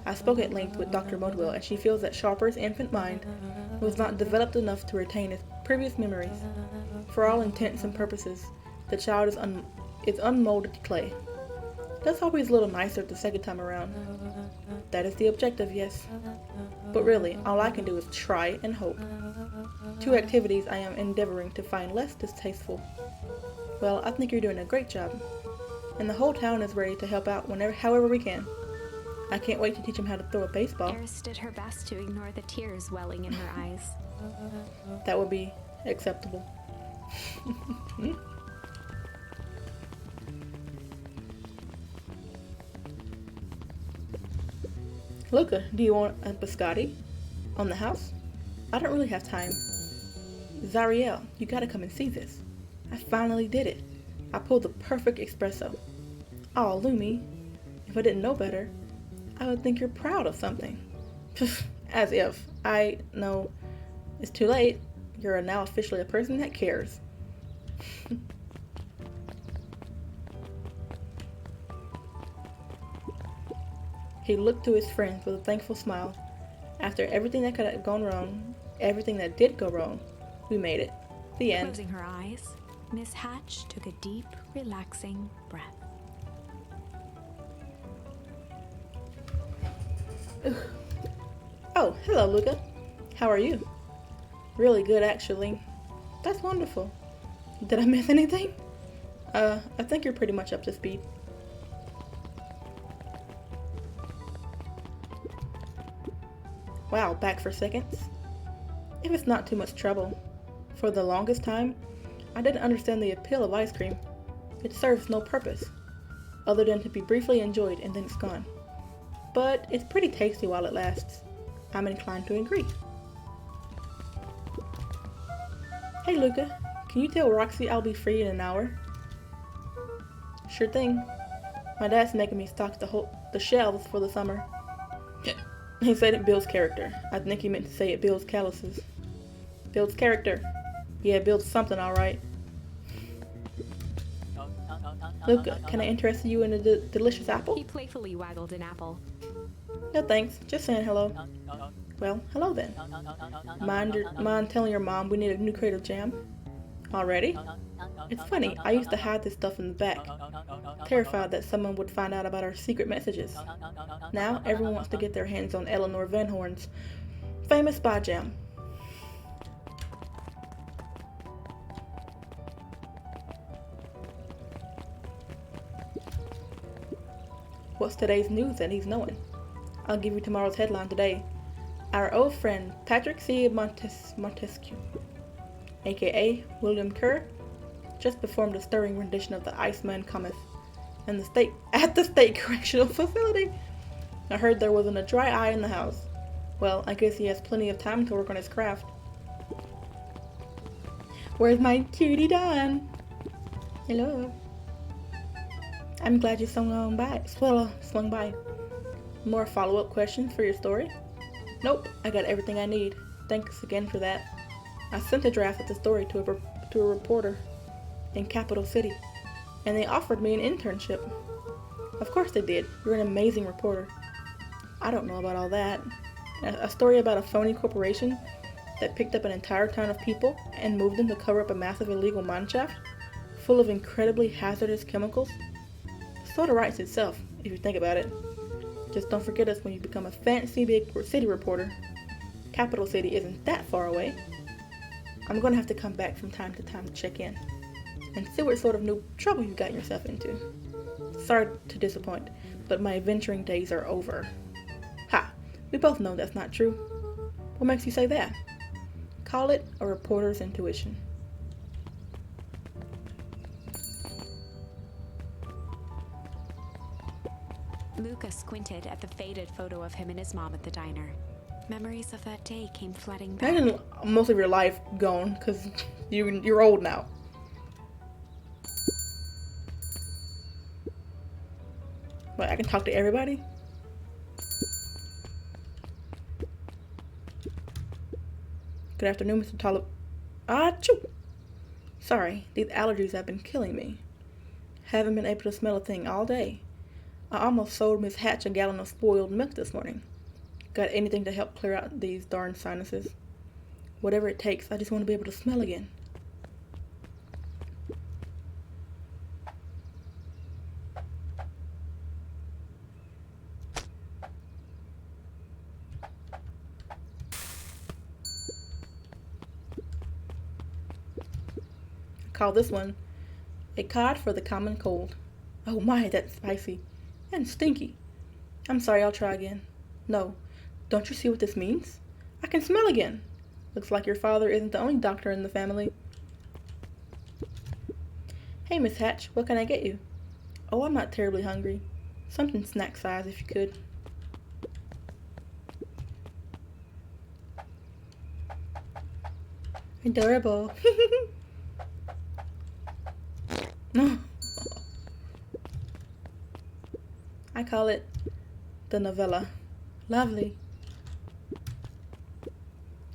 I spoke at length with Dr. Modwell, and she feels that Sharper's infant mind was not developed enough to retain his previous memories. For all intents and purposes, the child is unmolded clay. That's always a little nicer the second time around. That is the objective, yes. But really, all I can do is try and hope. Two activities I am endeavoring to find less distasteful. Well, I think you're doing a great job. And the whole town is ready to help out however we can. I can't wait to teach him how to throw a baseball. Eris did her best to ignore the tears welling in her eyes. That would be acceptable. Luca, do you want a biscotti on the house? I don't really have time. Zariel, you gotta come and see this. I finally did it. I pulled the perfect espresso. Oh, Lumi, if I didn't know better, I would think you're proud of something. As if. I know it's too late. You're now officially a person that cares. He looked to his friends with a thankful smile. After everything that could have gone wrong, everything that did go wrong, we made it. The end. Closing her eyes, Miss Hatch took a deep, relaxing breath. Oh, hello, Luca. How are you? Really good, actually. That's wonderful. Did I miss anything? I think you're pretty much up to speed. Wow, back for seconds? If it's not too much trouble. For the longest time, I didn't understand the appeal of ice cream. It serves no purpose, other than to be briefly enjoyed and then it's gone. But it's pretty tasty while it lasts. I'm inclined to agree. Hey Luca, can you tell Roxy I'll be free in an hour? Sure thing. My dad's making me stock the shelves for the summer. He said it builds character. I think he meant to say it builds calluses. Builds character. Yeah, it builds something alright. Luca, can I interest you in a delicious apple? He playfully waggled an apple. No thanks, just saying hello. Well, hello then. Mind telling your mom we need a new crate of jam? Already? It's funny, I used to hide this stuff in the back, terrified that someone would find out about our secret messages. Now, everyone wants to get their hands on Eleanor Van Horn's famous spy jam. What's today's news that he's knowing? I'll give you tomorrow's headline today. Our old friend Patrick C. Montesquieu, aka William Kerr, just performed a stirring rendition of The Iceman Cometh at the state correctional facility. I heard there wasn't a dry eye in the house. Well, I guess he has plenty of time to work on his craft. Where's my cutie Dawn? Hello. I'm glad you swung by. More follow-up questions for your story? Nope, I got everything I need. Thanks again for that. I sent a draft of the story to a reporter in Capital City, and they offered me an internship. Of course they did. You're an amazing reporter. I don't know about all that. A story about a phony corporation that picked up an entire town of people and moved them to cover up a massive illegal mine shaft full of incredibly hazardous chemicals? Sort of writes itself, if you think about it. Just don't forget us when you become a fancy big city reporter. Capital City isn't that far away. I'm going to have to come back from time to time to check in and see what sort of new trouble you got yourself into. Sorry to disappoint, but my adventuring days are over. Ha! We both know that's not true. What makes you say that? Call it a reporter's intuition. Luca squinted at the faded photo of him and his mom at the diner. Memories of that day came flooding back. Imagine most of your life gone because you're old now. But I can talk to everybody? Good afternoon, Mr. Talib. Achoo! Sorry, these allergies have been killing me. Haven't been able to smell a thing all day. I almost sold Miss Hatch a gallon of spoiled milk this morning. Got anything to help clear out these darn sinuses? Whatever it takes, I just want to be able to smell again. call this one a cod for the common cold. Oh my, that's spicy. And stinky. I'm sorry, I'll try again. No, don't you see what this means? I can smell again. Looks like your father isn't the only doctor in the family. Hey, Miss Hatch, what can I get you? Oh, I'm not terribly hungry. Something snack size if you could. Adorable. No. I call it the novella. Lovely.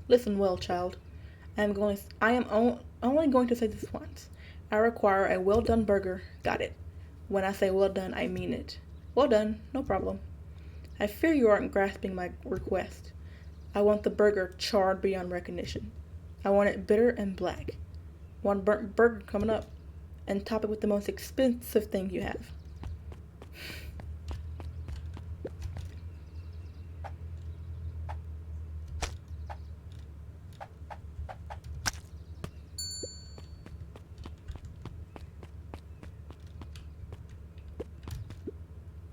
Listen well, child. I am only going to say this once. I require a well done burger. Got it. When I say well done, I mean it. Well done, no problem. I fear you aren't grasping my request. I want the burger charred beyond recognition. I want it bitter and black. One burnt burger coming up, and top it with the most expensive thing you have.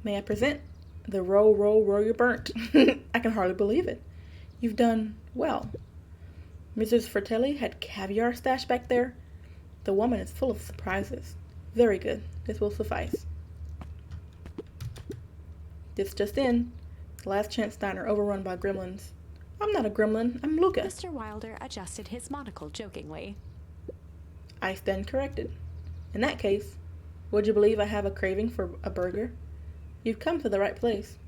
May I present the roll you're burnt? I can hardly believe it. You've done well. Mrs. Fratelli had caviar stashed back there. The woman is full of surprises. Very good. This will suffice. This just in. The last chance diner overrun by gremlins. I'm not a gremlin. I'm Luca. Mr. Wilder adjusted his monocle jokingly. I stand corrected. In that case, would you believe I have a craving for a burger? You've come to the right place.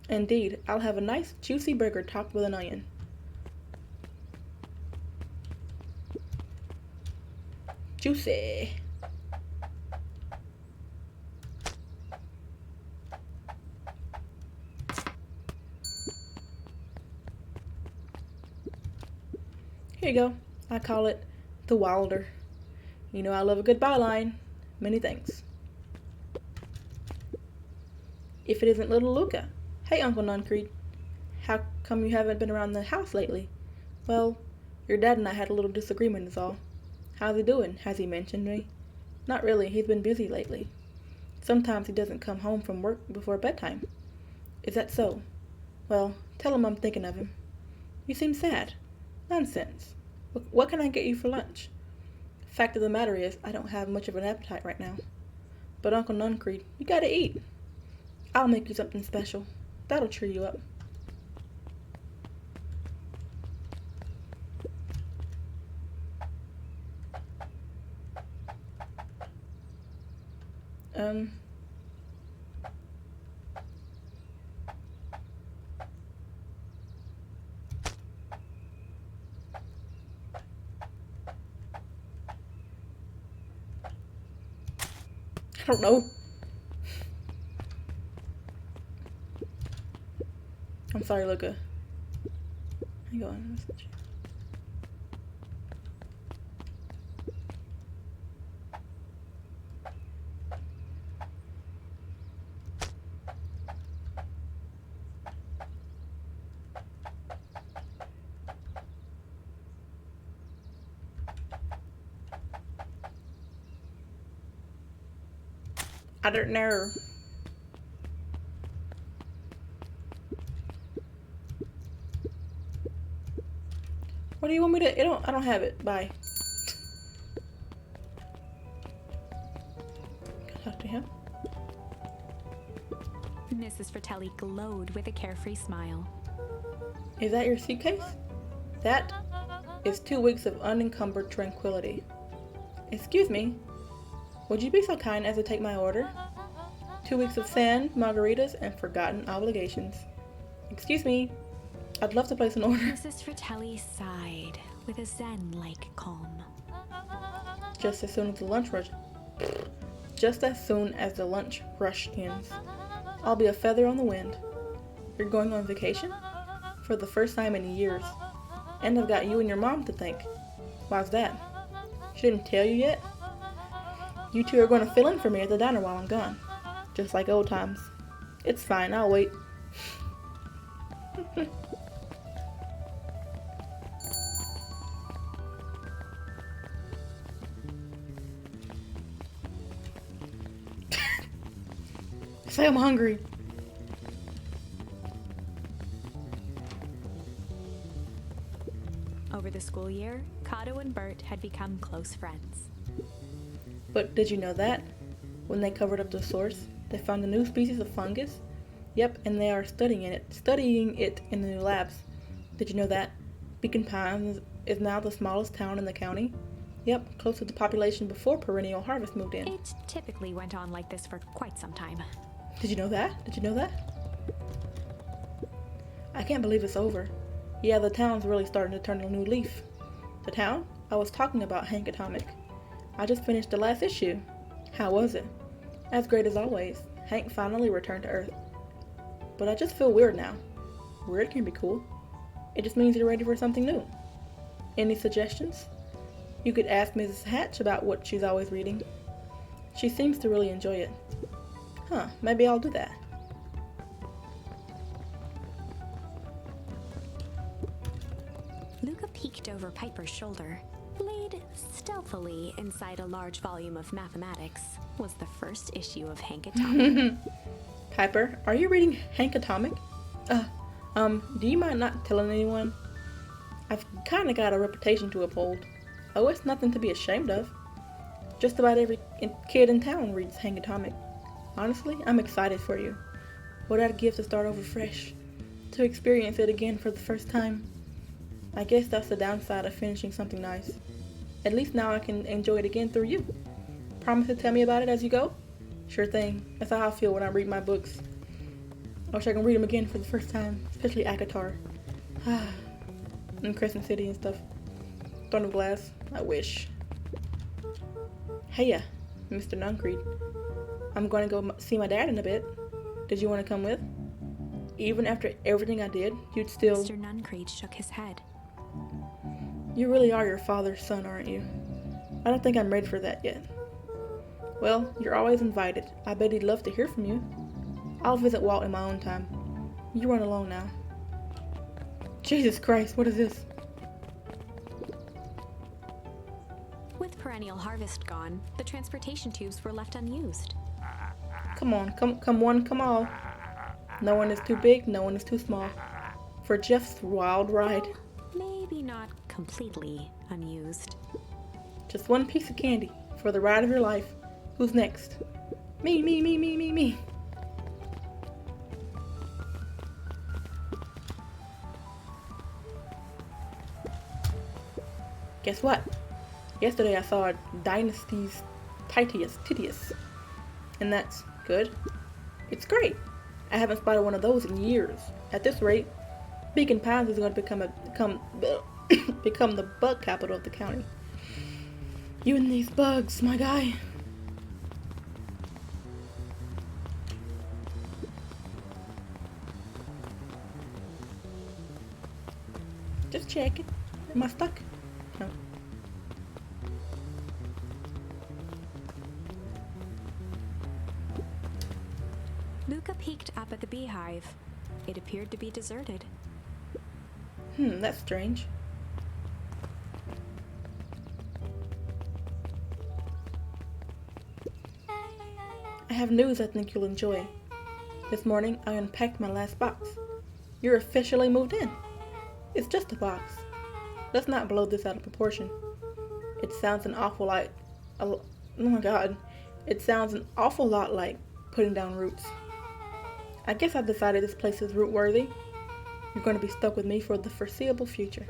Indeed, I'll have a nice, juicy burger topped with an onion. Juicy. Here you go. I call it the Wilder. You know I love a good byline. Many thanks. If it isn't little Luca. Hey, Uncle Nuncreed. How come you haven't been around the house lately? Well, your dad and I had a little disagreement is all. How's he doing? Has he mentioned me? Not really. He's been busy lately. Sometimes he doesn't come home from work before bedtime. Is that so? Well, tell him I'm thinking of him. You seem sad. Nonsense. What can I get you for lunch? Fact of the matter is, I don't have much of an appetite right now. But Uncle Nuncreed, you gotta eat. I'll make you something special. That'll cheer you up. I don't know. I'm sorry, Luca. Hang on. Message. I don't know. What do you want me to? I don't have it. Bye. Can I talk to him? Mrs. Fratelli glowed with a carefree smile. Is that your suitcase? That is 2 weeks of unencumbered tranquility. Excuse me. Would you be so kind as to take my order? 2 weeks of sand, margaritas, and forgotten obligations. Excuse me. I'd love to place an order. Mrs. Fratelli sighed with a zen-like calm. Just as soon as the lunch rush ends, I'll be a feather on the wind. You're going on vacation? For the first time in years. And I've got you and your mom to thank. Why's that? She didn't tell you yet? You two are going to fill in for me at the diner while I'm gone. Just like old times. It's fine, I'll wait. say I'm hungry. Over the school year, Kato and Bert had become close friends. But did you know that? When they covered up the source, they found a new species of fungus. Yep, and they are studying it in the new labs. Did you know that? Beacon Pines is now the smallest town in the county. Yep, close to the population before Perennial Harvest moved in. It typically went on like this for quite some time. Did you know that? Did you know that? I can't believe it's over. Yeah, the town's really starting to turn a new leaf. The town? I was talking about Hank Atomic. I just finished the last issue. How was it? As great as always. Hank finally returned to Earth. But I just feel weird now. Weird can be cool. It just means you're ready for something new. Any suggestions? You could ask Mrs. Hatch about what she's always reading. She seems to really enjoy it. Huh, maybe I'll do that. Luca peeked over Piper's shoulder. Laid stealthily inside a large volume of mathematics was the first issue of Hank Atomic. Piper, are you reading Hank Atomic? Do you mind not telling anyone? I've kinda got a reputation to uphold. Oh, it's nothing to be ashamed of. Just about every kid in town reads Hank Atomic. Honestly, I'm excited for you. What I'd give to start over fresh. To experience it again for the first time. I guess that's the downside of finishing something nice. At least now I can enjoy it again through you. Promise to tell me about it as you go? Sure thing. That's how I feel when I read my books. I wish I could read them again for the first time, especially AHHH I. And Crescent City and stuff. Throne of Glass. I wish. Heya, Mr. Nuncreed. I'm going to go see my dad in a bit. Did you want to come with? Even after everything I did, you'd still... Mr. Nuncreed shook his head. You really are your father's son, aren't you? I don't think I'm ready for that yet. Well, you're always invited. I bet he'd love to hear from you. I'll visit Walt in my own time. You run alone now. Jesus Christ, what is this? With Perennial Harvest gone, the transportation tubes were left unused. Come on, come one, come all. No one is too big, no one is too small. For Jeff's wild ride. Maybe not completely unused. Just one piece of candy for the ride of your life. Who's next? Me. Guess what? Yesterday I saw Dynasty's Titius. And that's good. It's great. I haven't spotted one of those in years. At this rate, Beacon Pines is going to become the bug capital of the county. You and these bugs, my guy. Just checking. Am I stuck? No. Luca peeked up at the beehive. It appeared to be deserted. That's strange. I have news I think you'll enjoy. This morning I unpacked my last box. You're officially moved in. It's just a box. Let's not blow this out of proportion. It sounds an awful lot. Oh my god. It sounds an awful lot like putting down roots. I guess I've decided this place is root worthy. You're going to be stuck with me for the foreseeable future.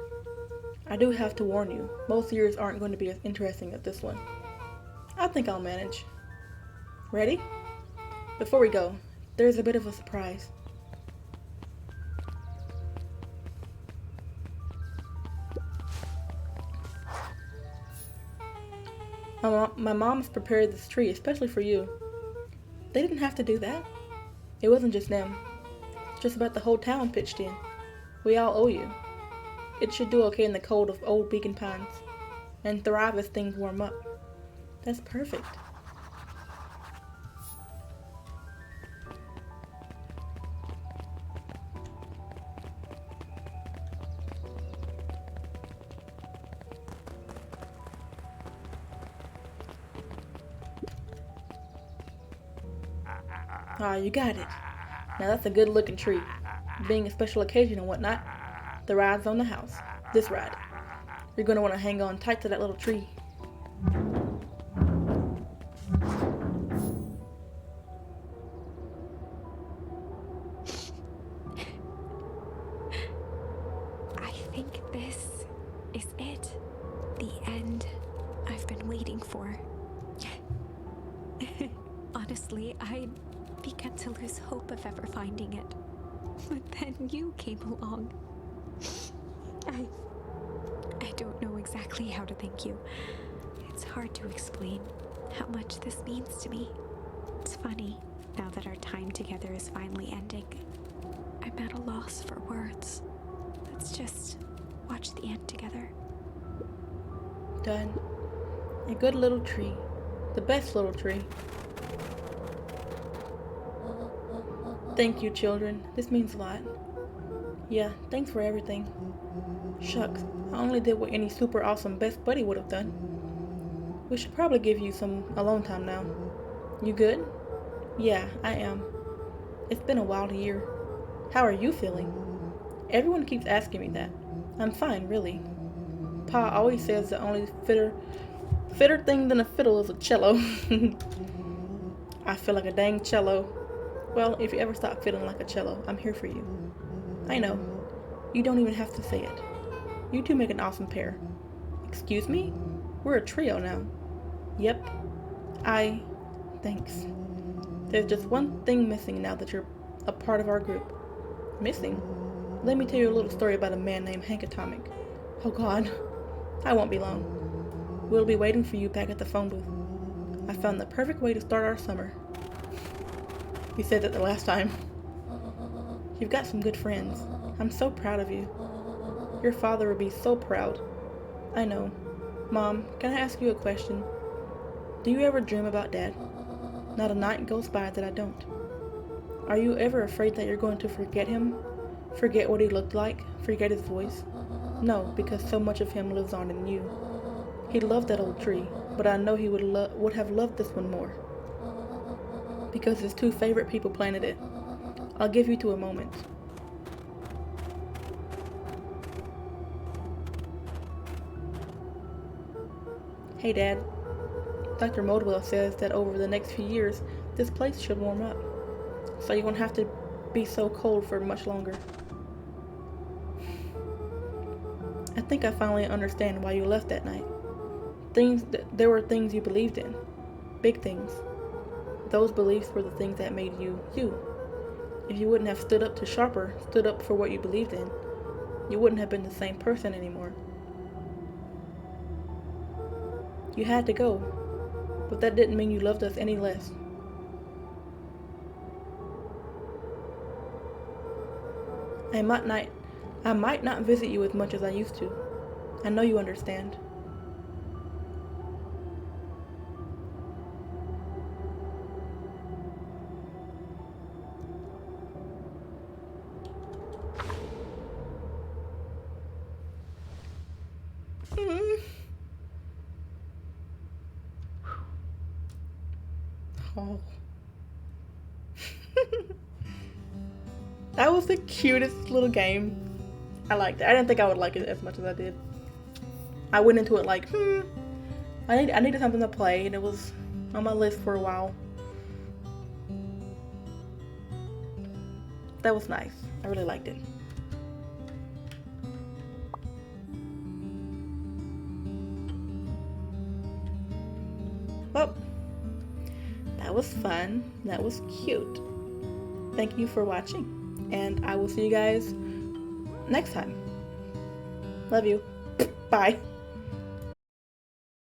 I do have to warn you, most years aren't going to be as interesting as this one. I think I'll manage. Ready? Before we go, there's a bit of a surprise. My mom's prepared this tree especially for you. They didn't have to do that. It wasn't just them. Just about the whole town pitched in. We all owe you. It should do okay in the cold of old Beacon Pines, and thrive as things warm up. That's perfect. Ah, you got it. Now that's a good looking tree. Being a special occasion and whatnot, the ride's on the house. This ride. You're gonna want to hang on tight to that little tree. I think this is it. The end I've been waiting for. Honestly, I'd begun to lose hope of ever finding it. But then you came along. I don't know exactly how to thank you. It's hard to explain how much this means to me. It's funny, now that our time together is finally ending. I'm at a loss for words. Let's just watch the end together. Done. A good little tree. The best little tree. Thank you, children. This means a lot. Yeah, thanks for everything. Shucks, I only did what any super awesome best buddy would have done. We should probably give you some alone time now. You good? Yeah, I am. It's been a wild year. How are you feeling? Everyone keeps asking me that. I'm fine, really. Pa always says the only fitter thing than a fiddle is a cello. I feel like a dang cello. Well, if you ever stop feeling like a cello, I'm here for you. I know. You don't even have to say it. You two make an awesome pair. Excuse me? We're a trio now. Yep. Thanks. There's just one thing missing now that you're a part of our group. Missing? Let me tell you a little story about a man named Hank Atomic. Oh God. I won't be long. We'll be waiting for you back at the phone booth. I found the perfect way to start our summer. You said that the last time. You've got some good friends. I'm so proud of you. Your father would be so proud. I know. Mom, can I ask you a question? Do you ever dream about Dad? Not a night goes by that I don't. Are you ever afraid that you're going to forget him? Forget what he looked like? Forget his voice? No, because so much of him lives on in you. He loved that old tree, but I know he would have loved this one more. Because his two favorite people planted it. I'll give you two a moment. Hey Dad, Dr. Modwell says that over the next few years, this place should warm up. So you won't have to be so cold for much longer. I think I finally understand why you left that night. There were things you believed in. Big things. Those beliefs were the things that made you, you. If you wouldn't have stood up to Sharper, stood up for what you believed in, you wouldn't have been the same person anymore. You had to go, but that didn't mean you loved us any less. I might not visit you as much as I used to. I know you understand. Oh. That was the cutest little game. I liked it. I didn't think I would like it as much as I did. I went into it like, I needed something to play, and it was on my list for a while. That was nice. I really liked it. Well, that was fun. That was cute. Thank you for watching, and I will see you guys next time. Love you. Bye.